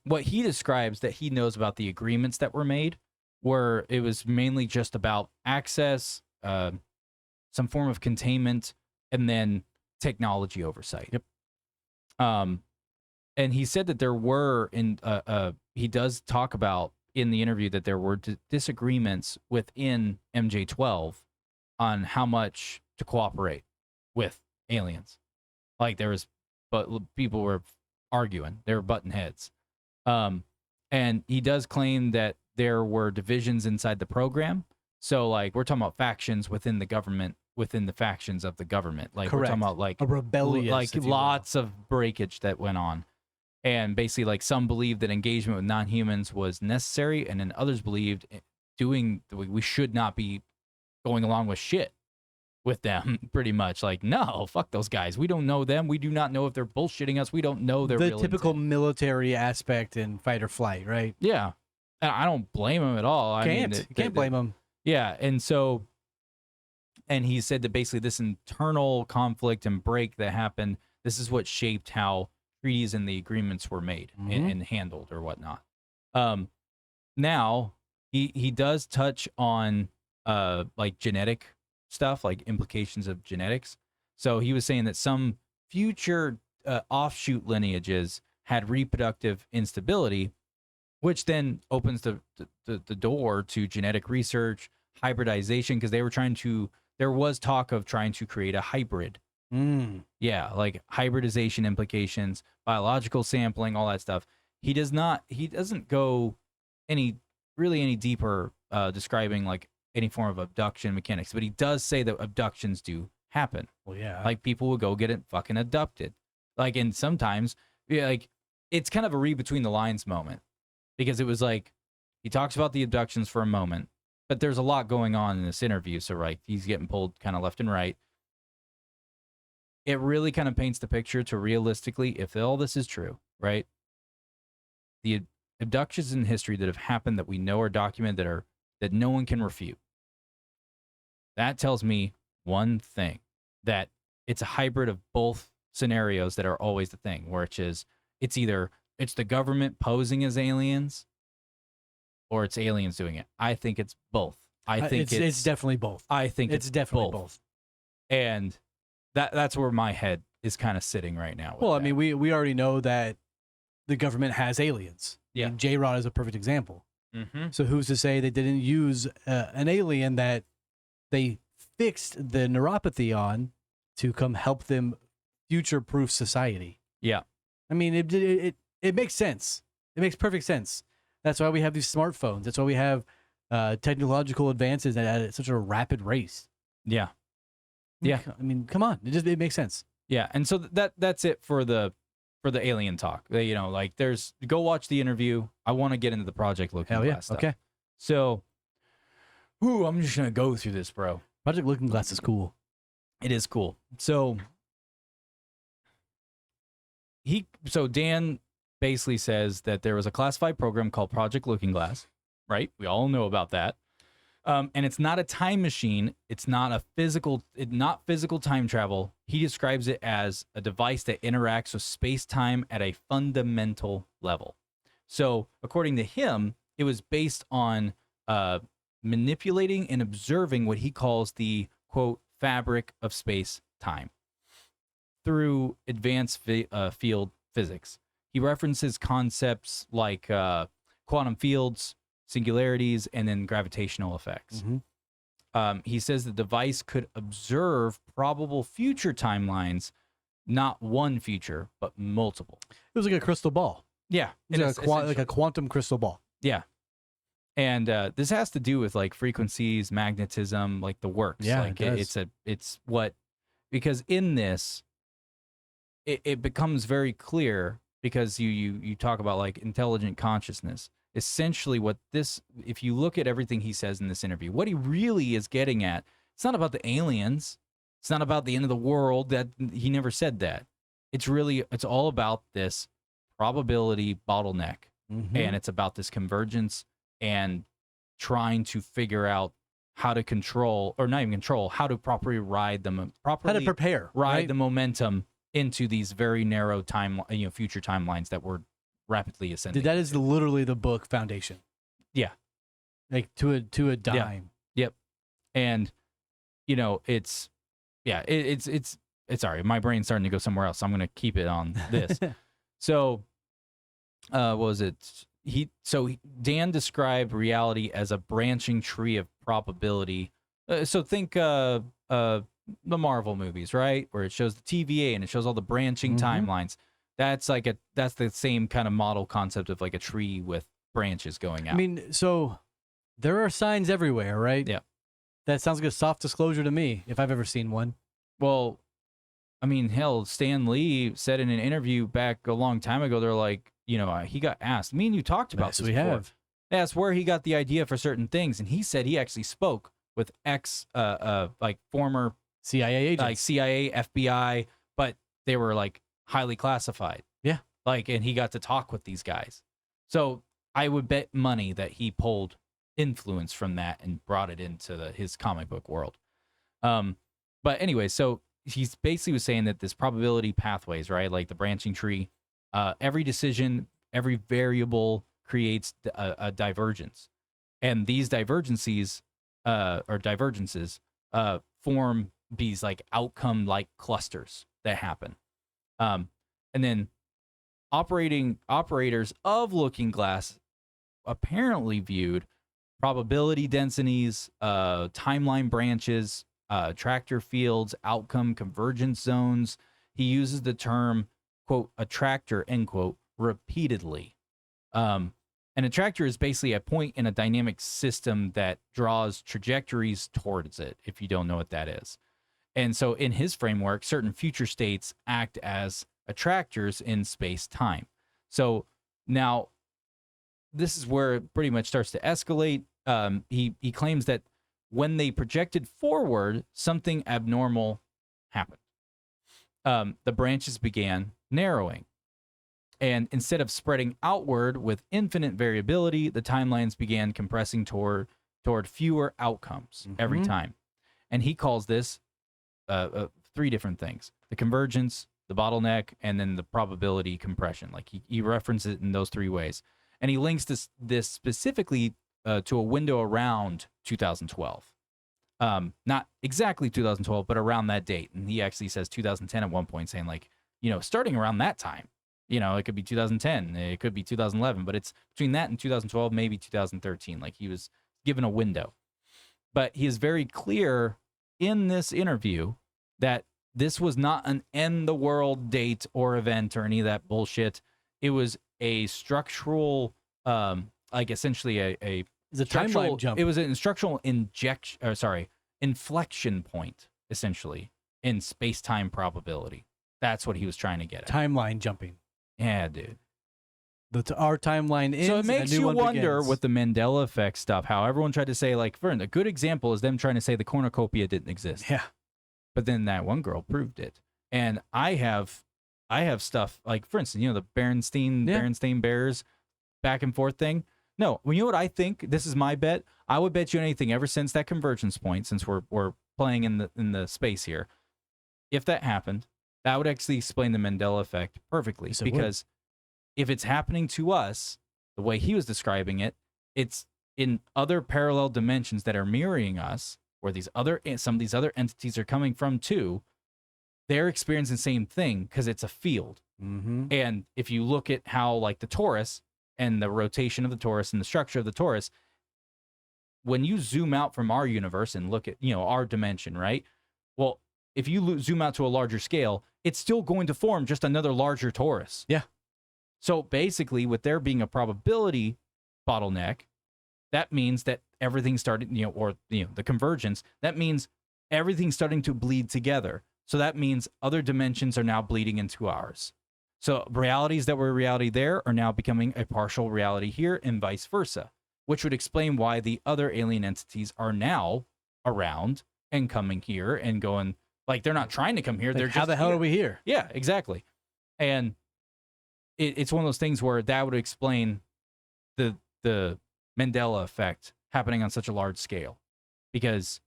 what he describes that he knows about the agreements that were made, where it was mainly just about access, some form of containment, and then technology oversight. Yep. And he said that there were he does talk about in the interview that there were disagreements within MJ12 on how much to cooperate with aliens. Like there was, but people were arguing, they were butting heads. And he does claim that there were divisions inside the program. So like we're talking about factions within the government, within the factions of the government. Like we're Correct. talking about like A rebellious, like if you will. lots of breakage that went on. And basically, like, some believed that engagement with non-humans was necessary, and then others believed we should not be going along with shit with them, pretty much. Like, no, fuck those guys. We don't know them. We do not know if they're bullshitting us. We don't know their real typical intent. military aspect in fight or flight, right? Yeah. And I don't blame them at all. You can't blame them. Yeah. And so, and he said that basically this internal conflict and break that happened, this is what shaped how treaties and the agreements were made and handled or whatnot. Now, he does touch on like genetic stuff, like implications of genetics. So he was saying that some future offshoot lineages had reproductive instability, which then opens the door to genetic research, hybridization, because there was talk of trying to create a hybrid. Yeah, like hybridization implications, biological sampling, all that stuff. He doesn't go any deeper describing like any form of abduction mechanics, but he does say that abductions do happen. Well, yeah. Like, people will go get it fucking abducted. Like, and sometimes, yeah, like, it's kind of a read between the lines moment, because it was like, he talks about the abductions for a moment, but there's a lot going on in this interview. So, right, he's getting pulled kind of left and right. It really kind of paints the picture to realistically, if all this is true, right? The abductions in history that have happened that we know are documented that no one can refute. That tells me one thing, that it's a hybrid of both scenarios that are always the thing, where it's either it's the government posing as aliens or it's aliens doing it. I think it's both. I think it's definitely both. I think it's definitely both. And that's where my head is kind of sitting right now. Well, I mean, we already know that the government has aliens. Yeah. I mean, jrod is a perfect example. So who's to say they didn't use an alien that they fixed the neuropathy on to come help them future-proof society? Yeah. I mean, it makes sense. It makes perfect sense. That's why we have these smartphones. That's why we have technological advances at such a rapid race. Yeah. Yeah. I mean, come on. It makes sense. Yeah. And so that's it for the alien talk. Like, go watch the interview. I want to get into the Project Looking Glass stuff. Okay. So, I'm just going to go through this, bro. Project Looking Glass is cool. It is cool. So Dan basically says that there was a classified program called Project Looking Glass, right? We all know about that. And it's not a time machine. It's not physical time travel. He describes it as a device that interacts with space-time at a fundamental level. So, according to him, it was based on manipulating and observing what he calls the, quote, fabric of space-time through advanced field physics. He references concepts like quantum fields, singularities, and then gravitational effects. He says the device could observe probable future timelines, not one future, but multiple. It was like a crystal ball. Yeah. Like a quantum crystal ball. Yeah. And this has to do with like frequencies, magnetism, like the works. Yeah, like because in this, it becomes very clear, because you talk about like intelligent consciousness. Essentially if you look at everything he says in this interview, what he really is getting at, it's not about the aliens. It's not about the end of the world. That he never said that. It's all about this probability bottleneck. And it's about this convergence and trying to figure out how to control, or not even control, how to properly how to prepare, ride the momentum into these very narrow future timelines that were rapidly ascending. That is literally the book Foundation. Yeah. Like to a dime. Yeah. Yep. And it's sorry, my brain's starting to go somewhere else, so I'm going to keep it on this. So, what was it? Dan described reality as a branching tree of probability. So think the Marvel movies, right? Where it shows the TVA and it shows all the branching timelines. That's the same kind of model concept of like a tree with branches going out. I mean, so there are signs everywhere, right? Yeah. That sounds like a soft disclosure to me, if I've ever seen one. Well, I mean, hell, Stan Lee said in an interview back a long time ago, they're like, he got asked, me and you talked about Yes, this we before. have. That's where he got the idea for certain things. And he said he actually spoke with former CIA agents. like CIA, FBI, but they were like highly classified. Yeah. And he got to talk with these guys. So I would bet money that he pulled influence from that and brought it into his comic book world. But anyway, so he's basically was saying that this probability pathways, right? Like the branching tree, every decision, every variable creates a divergence. And these divergences form these like outcome like clusters that happen. And then operators of Looking Glass apparently viewed probability densities, timeline branches, tractor fields, outcome convergence zones. He uses the term, quote, attractor, end quote, repeatedly. An attractor is basically a point in a dynamic system that draws trajectories towards it, if you don't know what that is. And so in his framework, certain future states act as attractors in space-time. So now this is where it pretty much starts to escalate. He claims that when they projected forward, something abnormal happened. The branches began narrowing. And instead of spreading outward with infinite variability, the timelines began compressing toward fewer outcomes every time. And he calls this three different things: the convergence, the bottleneck, and then the probability compression. Like he references it in those three ways. And he links this specifically to a window around 2012. Not exactly 2012, but around that date. And he actually says 2010 at one point, saying like, starting around that time. It could be 2010, it could be 2011, but it's between that and 2012, maybe 2013. Like he was given a window. But he is very clear in this interview that this was not an end the world date or event or any of that bullshit. It was a structural, essentially a It's a timeline jump. It was an structural inflection point, essentially, in space-time probability. That's what he was trying to get at. Timeline jumping. Yeah, dude. Our timeline ends. So it and makes a new you one wonder begins. with the Mandela effect stuff, how everyone tried to say, like, a good example is them trying to say the cornucopia didn't exist. Yeah. But then that one girl proved it. And I have stuff, like, for instance, the Berenstain Bears back and forth thing. No, you know what I think? This is my bet. I would bet you anything ever since that convergence point, since we're playing in the space here. If that happened, that would actually explain the Mandela effect perfectly. Yes, it because if it's happening to us, the way he was describing it, it's in other parallel dimensions that are mirroring us, where some of these other entities are coming from too. They're experiencing the same thing because it's a field. Mm-hmm. And if you look at how, like, the torus and the rotation of the torus and the structure of the torus, when you zoom out from our universe and look at, our dimension, right? Well, if you zoom out to a larger scale, it's still going to form just another larger torus. Yeah. So basically, with there being a probability bottleneck, that means that everything's starting, the convergence, that means everything's starting to bleed together. So that means other dimensions are now bleeding into ours. So realities that were reality there are now becoming a partial reality here, and vice versa, which would explain why the other alien entities are now around and coming here and going, like, they're not trying to come here. Like, They're how just the hell here. are we here? Yeah, exactly. And it's one of those things where that would explain the Mandela effect happening on such a large scale, because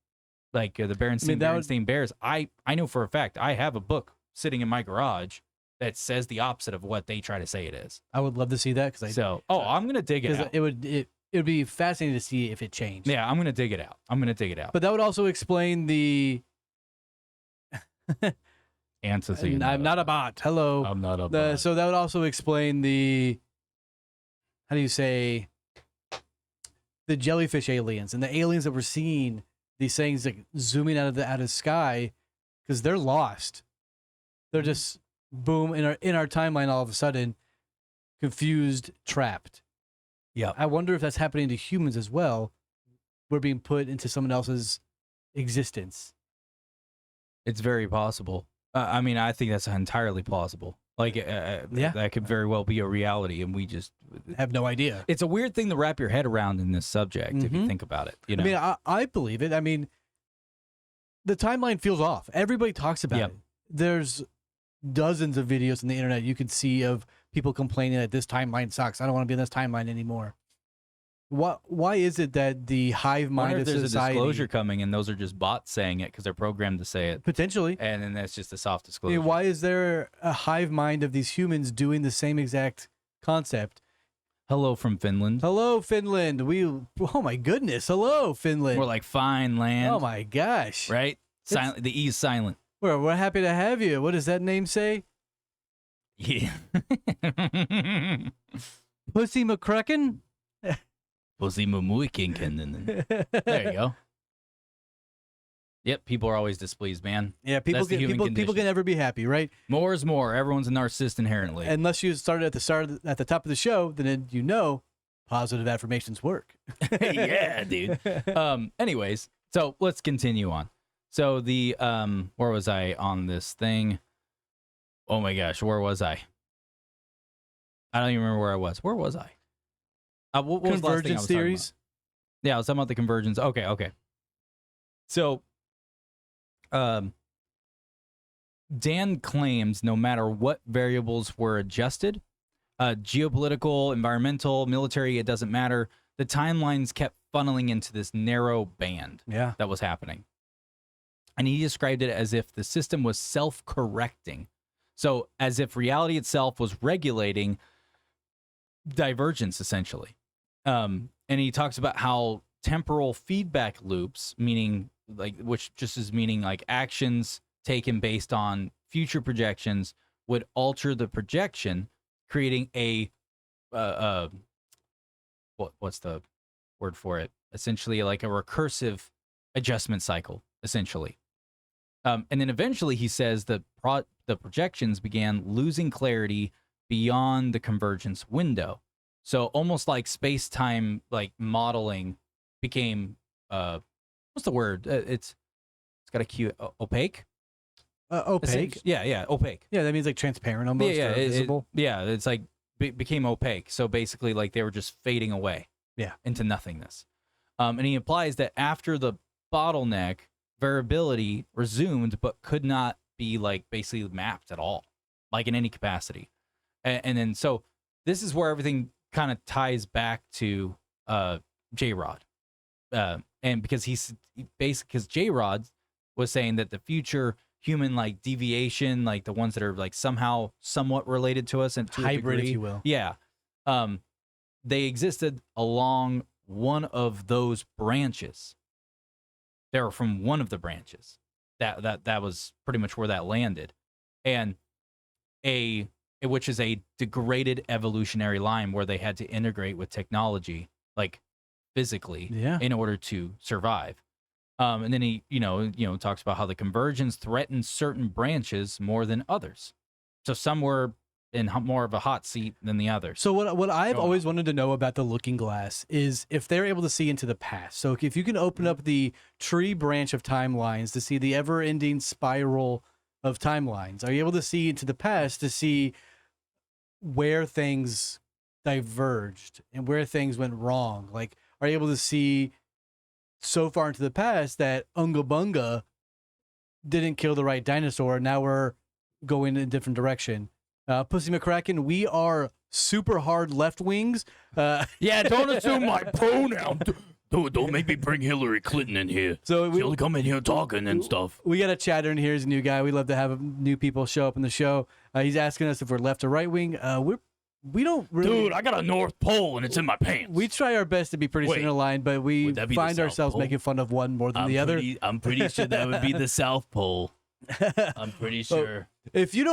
like the Berenstain Bears, I know for a fact I have a book sitting in my garage that says the opposite of what they try to say it is. I would love to see that because I'm gonna dig it out. It would be fascinating to see if it changed. Yeah, I'm gonna dig it out. But that would also explain the. Antecedent. I'm not a bot. Hello. I'm not a bot. So that would also explain the. How do you say? The jellyfish aliens and the aliens that we're seeing, these things like zooming out of the sky, because they're lost. They're just boom in our timeline all of a sudden, confused, trapped. Yeah. I wonder if that's happening to humans as well. We're being put into someone else's existence. It's very possible. I mean, I think that's entirely plausible. Like, that could very well be a reality, and we just have no idea. It's a weird thing to wrap your head around in this subject if you think about it. You know? I mean, I believe it. I mean, the timeline feels off. Everybody talks about it. There's dozens of videos on the internet you can see of people complaining that this timeline sucks. I don't want to be in this timeline anymore. Why is it that the hive mind of there's society... a disclosure coming, and those are just bots saying it because they're programmed to say it. Potentially. And then that's just a soft I disclosure. mean, why is there a hive mind of these humans doing the same exact concept? Hello from Finland. Hello, Finland. Oh my goodness. Hello, Finland. We're like, fine land. Oh my gosh. Right? Silent. The E is silent. We're happy to have you. What does that name say? Yeah. Pussy McCracken? Pussy Mamuikinkin. There you go. Yep, people are always displeased, man. Yeah, people can never be happy, right? More is more. Everyone's a narcissist inherently. Unless you started at the top of the show, then you know positive affirmations work. Yeah, dude. Anyways, so let's continue on. So the where was I on this thing? Oh my gosh, where was I? I don't even remember where I was. Where was I? What was the last thing I was Convergence talking theories. about? Yeah, I was talking about the convergence. Okay. So, Dan claims no matter what variables were adjusted, geopolitical, environmental, military, it doesn't matter. The timelines kept funneling into this narrow band that was happening. And he described it as if the system was self-correcting. So as if reality itself was regulating divergence, essentially. And he talks about how temporal feedback loops, meaning which just is meaning like actions taken based on future projections would alter the projection, creating a what's the word for it? Essentially like a recursive adjustment cycle, essentially. And then eventually he says that the projections began losing clarity beyond the convergence window. So almost like space-time like modeling became what's the word? It's got a Q, opaque. Opaque. Yeah, opaque. Yeah, that means like transparent almost. Yeah, or visible. It's like became opaque. So basically, like they were just fading away. Yeah. Into nothingness. And he implies that after the bottleneck, variability resumed, but could not be like basically mapped at all, like in any capacity. And then so this is where everything kind of ties back to jrod. And because because jrod was saying that the future human like deviation, like the ones that are like somehow somewhat related to us and to hybrid, a degree, if you will. Yeah. They existed along one of those branches. They were from one of the branches. That was pretty much where that landed. And which is a degraded evolutionary line where they had to integrate with technology, like physically, in order to survive. And then he, talks about how the convergence threatened certain branches more than others. So some were in more of a hot seat than the others. So what I've always wanted to know about the looking glass is if they're able to see into the past. So if you can open up the tree branch of timelines to see the ever-ending spiral of timelines, are you able to see into the past to see where things diverged and where things went wrong? Like, are you able to see so far into the past that Unga Bunga didn't kill the right dinosaur? Now we're going in a different direction. Pussy McCracken, we are super hard left wings. Yeah, don't assume my pronoun. Don't make me bring Hillary Clinton in here. So She'll come in here talking and stuff. We got a chatter in here. He's a new guy. We love to have new people show up in the show. He's asking us if we're left or right wing. We don't really. Dude, I got a North Pole and it's in my pants. We try our best to be pretty center line, but we find ourselves making fun of one more than the other. I'm pretty sure that would be the South Pole. I'm pretty sure. If you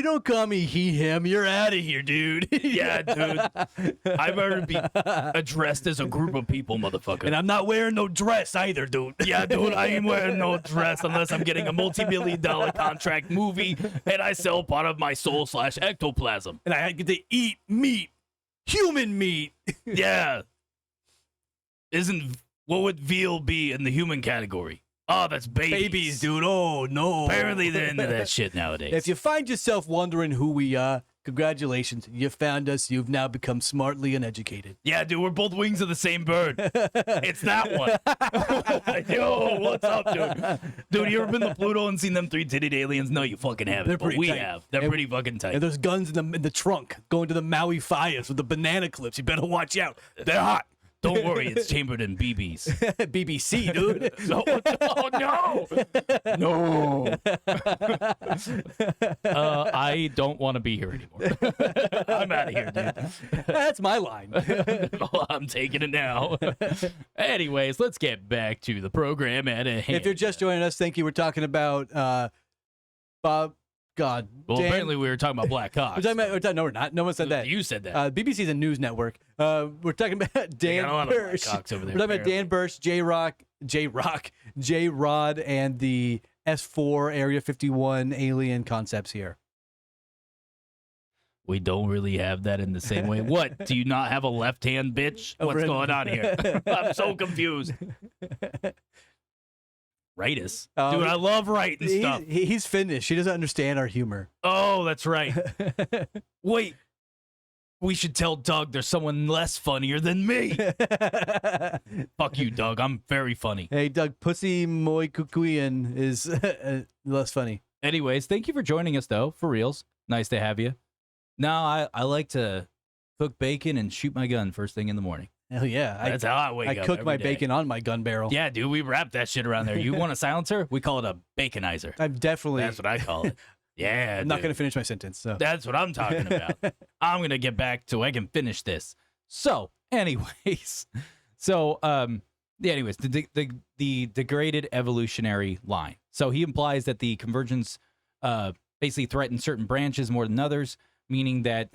don't call me he him, you're out of here, dude. Yeah, dude. I'd rather be addressed as a group of people, motherfucker. And I'm not wearing no dress either, dude. Yeah, dude, I ain't wearing no dress unless I'm getting a multi-million-dollar contract movie and I sell part of my soul/ectoplasm. And I get to eat meat, human meat. Yeah. What would veal be in the human category? Oh, that's Babies, dude. Oh, no. Apparently they're into that shit nowadays. If you find yourself wondering who we are, congratulations. You found us. You've now become smartly uneducated. Yeah, dude, we're both wings of the same bird. It's that one. Yo, what's up, dude? Dude, you ever been to Pluto and seen them three-titted aliens? No, you fucking haven't. They're But pretty we tight. have. They're pretty fucking tight. And there's guns in the trunk going to the Maui fires with the banana clips. You better watch out. They're hot. Don't worry, it's chambered in BBs. BBC, dude. Oh, no. I don't want to be here anymore. I'm out of here, dude. That's my line. I'm taking it now. Anyways, let's get back to the program at hand. If you're just joining us, thank you. We're talking about Bob. God. Well, Dan, apparently we were talking about Black Hawks. no, we're not. No one said that. You said that. BBC is a news network. We're talking about Dan got a lot of Black Burisch. Hawks over there, We're talking about Dan Burisch, jrod, and the S4 Area 51 alien concepts here. We don't really have that in the same way. What? Do you not have a left hand, bitch? What's going on here? I'm so confused. Write us. Dude, I love writing stuff. He's Finnish. He doesn't understand our humor. Oh, that's right. Wait. We should tell Doug there's someone less funnier than me. Fuck you, Doug. I'm very funny. Hey, Doug, Pussy Moi Kukuian is less funny. Anyways, thank you for joining us, though. For reals. Nice to have you. Now, I like to cook bacon and shoot my gun first thing in the morning. Hell yeah. That's how I wake up. I cook my every day. bacon on my gun barrel. Yeah, dude, we wrap that shit around there. You want a silencer? We call it a baconizer. I'm definitely. That's what I call it. Yeah, I'm not going to finish my sentence. So That's what I'm talking about. I'm going to get back to I can finish this. So, anyways. The degraded evolutionary line. So he implies that the convergence basically threatens certain branches more than others, meaning that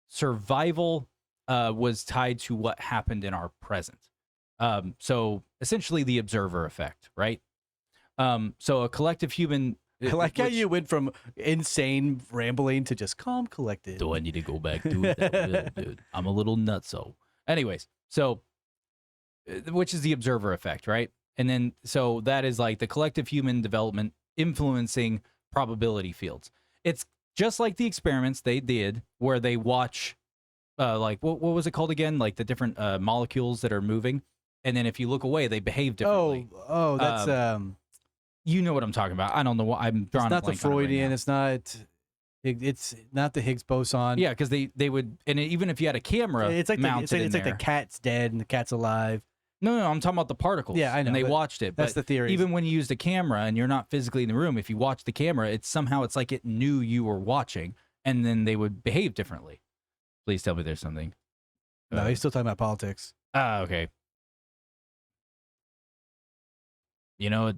survival was tied to what happened in our present. So essentially the observer effect, right? So a collective human... I like how you went from insane rambling to just calm, collected. Do I need to go back to it? Dude, I'm a little nutso. Anyways, so, which is the observer effect, right? And then, so that is like the collective human development influencing probability fields. It's just like the experiments they did where they watch, like, what was it called again? Like the different molecules that are moving. And then if you look away, they behave differently. Oh, that's... You know what I'm talking about. I don't know what I'm drawing. It's not the a blank on it right Freudian. now. It's not the Higgs boson. Yeah, because they would, and even if you had a camera, it's like mounted it's like the cat's dead and the cat's alive. No, I'm talking about the particles. Yeah, I know. And they watched it. That's the theory. Even when you used a camera and you're not physically in the room, if you watch the camera, it's like it knew you were watching, and then they would behave differently. Please tell me there's something. No, he's still talking about politics. Okay. You know what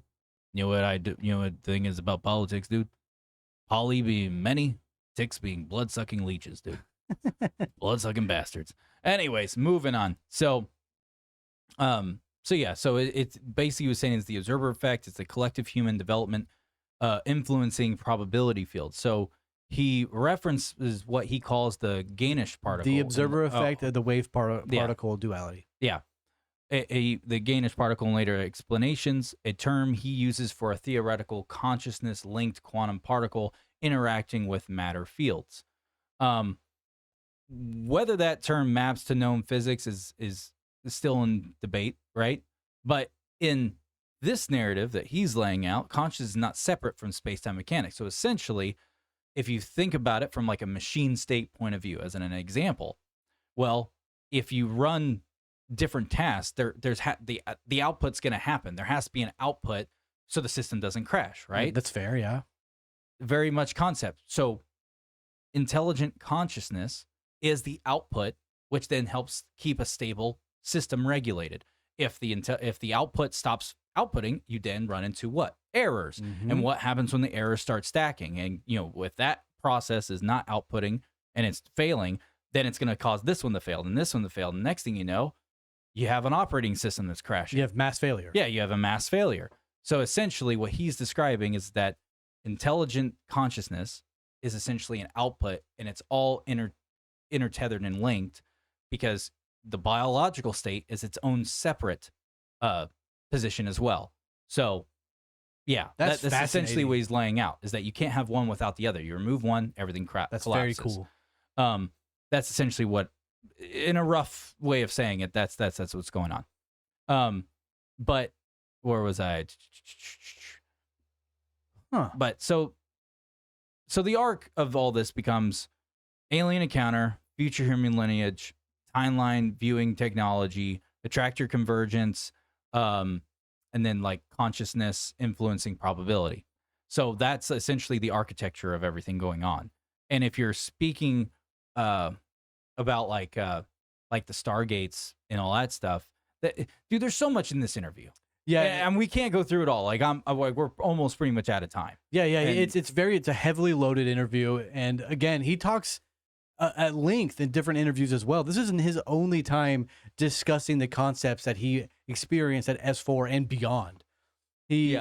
I do? You know what the thing is about politics, dude? Poly being many, ticks being blood-sucking leeches, dude. Blood-sucking bastards. Anyways, moving on. So it's basically he was saying it's the observer effect. It's the collective human development influencing probability field. So he references what he calls the Gainish particle. The observer effect of the wave particle duality. Yeah. The Gainish particle in later explanations, a term he uses for a theoretical consciousness-linked quantum particle interacting with matter fields. Whether that term maps to known physics is still in debate, right? But in this narrative that he's laying out, consciousness is not separate from space-time mechanics. So essentially, if you think about it from like a machine state point of view, as an example, well, if you run different tasks, the output's going to happen. There has to be an output so the system doesn't crash, right? That's fair, yeah. Very much concept. So intelligent consciousness is the output, which then helps keep a stable system regulated. If the output stops outputting, you then run into what? Errors. Mm-hmm. And what happens when the errors start stacking? And if that process is not outputting and it's failing, then it's going to cause this one to fail and this one to fail. And the next thing you know, you have an operating system that's crashing. You have mass failure. Yeah, you have a mass failure. So essentially what he's describing is that intelligent consciousness is essentially an output, and it's all intertethered and linked because the biological state is its own separate position as well. So Yeah, That's that's essentially fascinating. what he's laying out, is that you can't have one without the other. You remove one, everything That's collapses. very cool. That's essentially what, in a rough way of saying it, that's what's going on. But where was I? But so the arc of all this becomes alien encounter, future human lineage, timeline viewing technology, attractor convergence, and then like consciousness influencing probability. So that's essentially the architecture of everything going on. And if you're speaking about like the Stargates and all that stuff, dude, there's so much in this interview. Yeah, and we can't go through it all. Like we're almost pretty much out of time. Yeah. And- It's a heavily loaded interview, and again, he talks at length in different interviews as well. This isn't his only time discussing the concepts that he experienced at S4 and beyond. We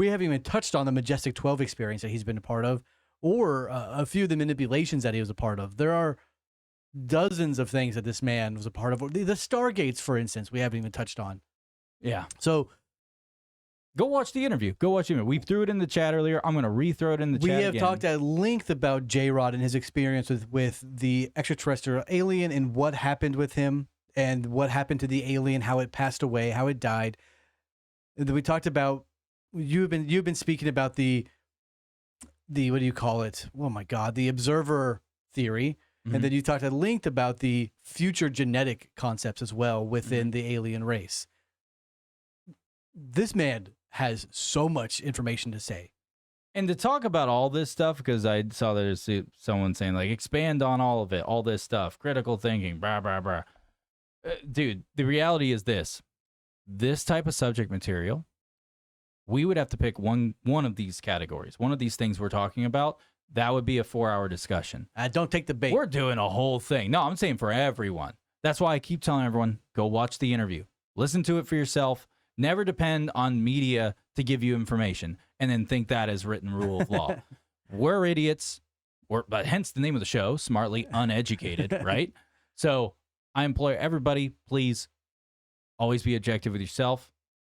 haven't even touched on the Majestic 12 experience that he's been a part of, or a few of the manipulations that he was a part of. There are dozens of things that this man was a part of. The Stargates, for instance, we haven't even touched on. Yeah. So Go watch the interview. We threw it in the chat earlier. I'm going to re-throw it in the chat we have again. talked at length about jrod and his experience with the extraterrestrial alien and what happened with him and what happened to the alien, how it passed away, how it died. And then we talked about you've been speaking about the what do you call it? Oh my God, the observer theory. Mhm. And then you talked at length about the future genetic concepts as well within the alien race. This man has so much information to say. And to talk about all this stuff, because I saw there's someone saying, like, expand on all of it, all this stuff, critical thinking, blah, blah, blah. Dude, the reality is this type of subject material, we would have to pick one of these categories, one of these things we're talking about. That would be a 4-hour discussion. Don't take the bait. We're doing a whole thing. No, I'm saying for everyone. That's why I keep telling everyone, go watch the interview. Listen to it for yourself. Never depend on media to give you information and then think that is written rule of law. We're idiots. But hence the name of the show, Smartly Uneducated, right? So I implore everybody, please always be objective with yourself,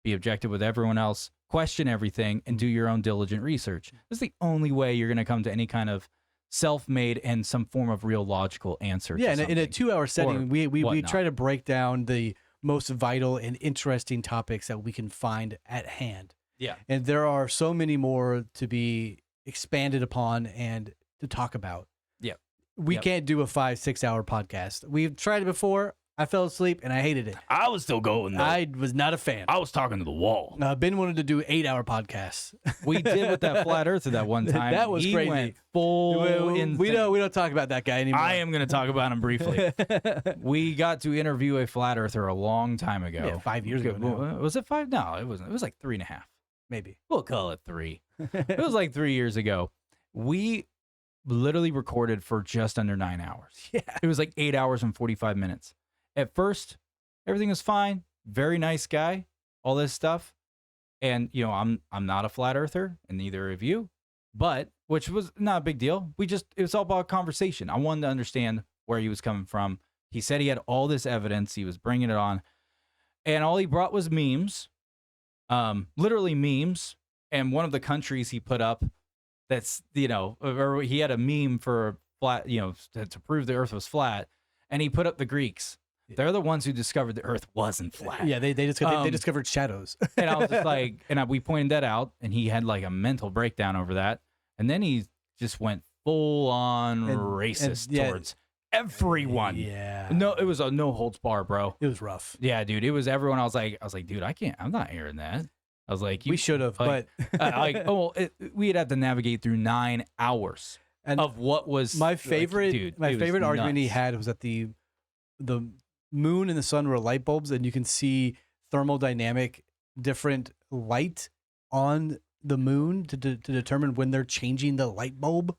be objective with everyone else, question everything, and do your own diligent research. This is the only way you're going to come to any kind of self-made and some form of real logical answer. Yeah, to in a 2-hour setting, we whatnot. try to break down the most vital and interesting topics that we can find at hand. Yeah. And there are so many more to be expanded upon and to talk about. Yeah. We can't do a 5-6 hour podcast. We've tried it before. I fell asleep and I hated it. I was still going, though. I was not a fan. I was talking to the wall. Ben wanted to do 8-hour podcasts. We did with that flat earther that one time. That was he crazy. Went full we don't talk about that guy anymore. I am going to talk about him briefly. We got to interview a flat earther a long time ago. Yeah, 5 years ago now. Was it 5? No, it wasn't. It was like 3.5. Maybe. We'll call it 3. It was like 3 years ago. We literally recorded for just under 9 hours. Yeah. It was like 8 hours and 45 minutes. At first, everything was fine. Very nice guy. All this stuff. And, you know, I'm not a flat earther, and neither of you. But, which was not a big deal. It was all about conversation. I wanted to understand where he was coming from. He said he had all this evidence. He was bringing it on. And all he brought was memes. Literally memes. And one of the countries he put up that's, you know, or he had a meme for flat, you know, to prove the earth was flat. And he put up the Greeks. They're the ones who discovered the earth wasn't flat. Yeah, they discovered shadows. And I was just like, we pointed that out, and he had like a mental breakdown over that. And then he just went full on racist towards everyone. Yeah. No, it was a no holds bar, bro. It was rough. Yeah, dude. It was everyone. I was like, dude, I'm not hearing that. I was like, We should have, like, but we'd have to navigate through 9 hours and of what was my favorite. Dude, my it was favorite argument he nuts. had was that the moon and the sun were light bulbs, and you can see thermodynamic different light on the moon to determine when they're changing the light bulb.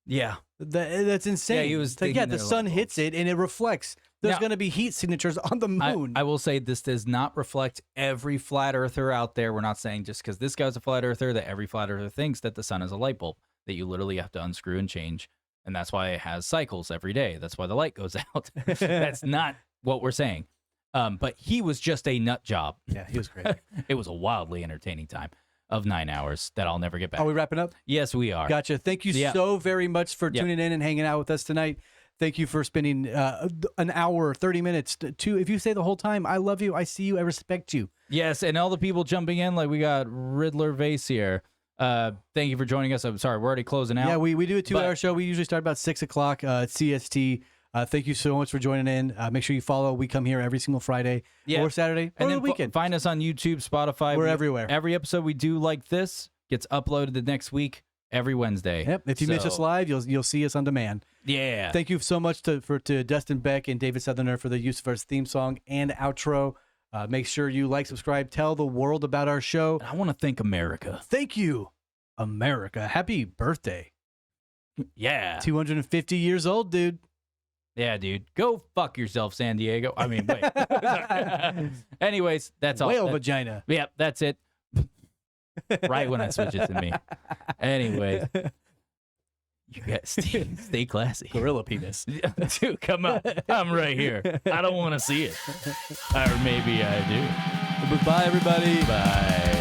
Yeah. That's insane. Yeah, he was It's like, thinking the they're sun light hits it and it reflects. There's Now- going to be heat signatures on the moon. I will say this does not reflect every flat earther out there. We're not saying just because this guy's a flat earther that every flat earther thinks that the sun is a light bulb that you literally have to unscrew and change. And that's why it has cycles every day. That's why the light goes out. That's not what we're saying. But he was just a nut job. Yeah, he was great. It was a wildly entertaining time. of 9 hours that I'll never get back. Are we wrapping up? Yes, we are. Gotcha. Thank you Yeah. so very much for Yeah. tuning in and hanging out with us tonight. Thank you for spending an hour, 30 minutes. If you say the whole time, I love you, I see you, I respect you. Yes, and all the people jumping in, like we got Riddler Vase here. Thank you for joining us. I'm sorry, we're already closing out. Yeah, we do a 2-hour show. We usually start about 6 o'clock CST. Thank you so much for joining in. Make sure you follow. We come here every single Friday or Saturday and or then the weekend. Find us on YouTube, Spotify. We're everywhere. Every episode we do like this gets uploaded the next week, every Wednesday. Yep. If you miss us live, you'll see us on demand. Yeah. Thank you so much to Dustin Beck and David Southerner for the use of our theme song and outro. Make sure you like, subscribe, tell the world about our show. I want to thank America. Thank you, America. Happy birthday. Yeah. 250 years old, dude. Yeah, dude. Go fuck yourself, San Diego. I mean, wait. Anyways, that's all. Whale vagina. Yep, that's it. Right when I switch it to me. Anyway, you guys stay classy. Gorilla penis. Dude, come on. I'm right here. I don't want to see it. Or maybe I do. Bye, everybody. Bye.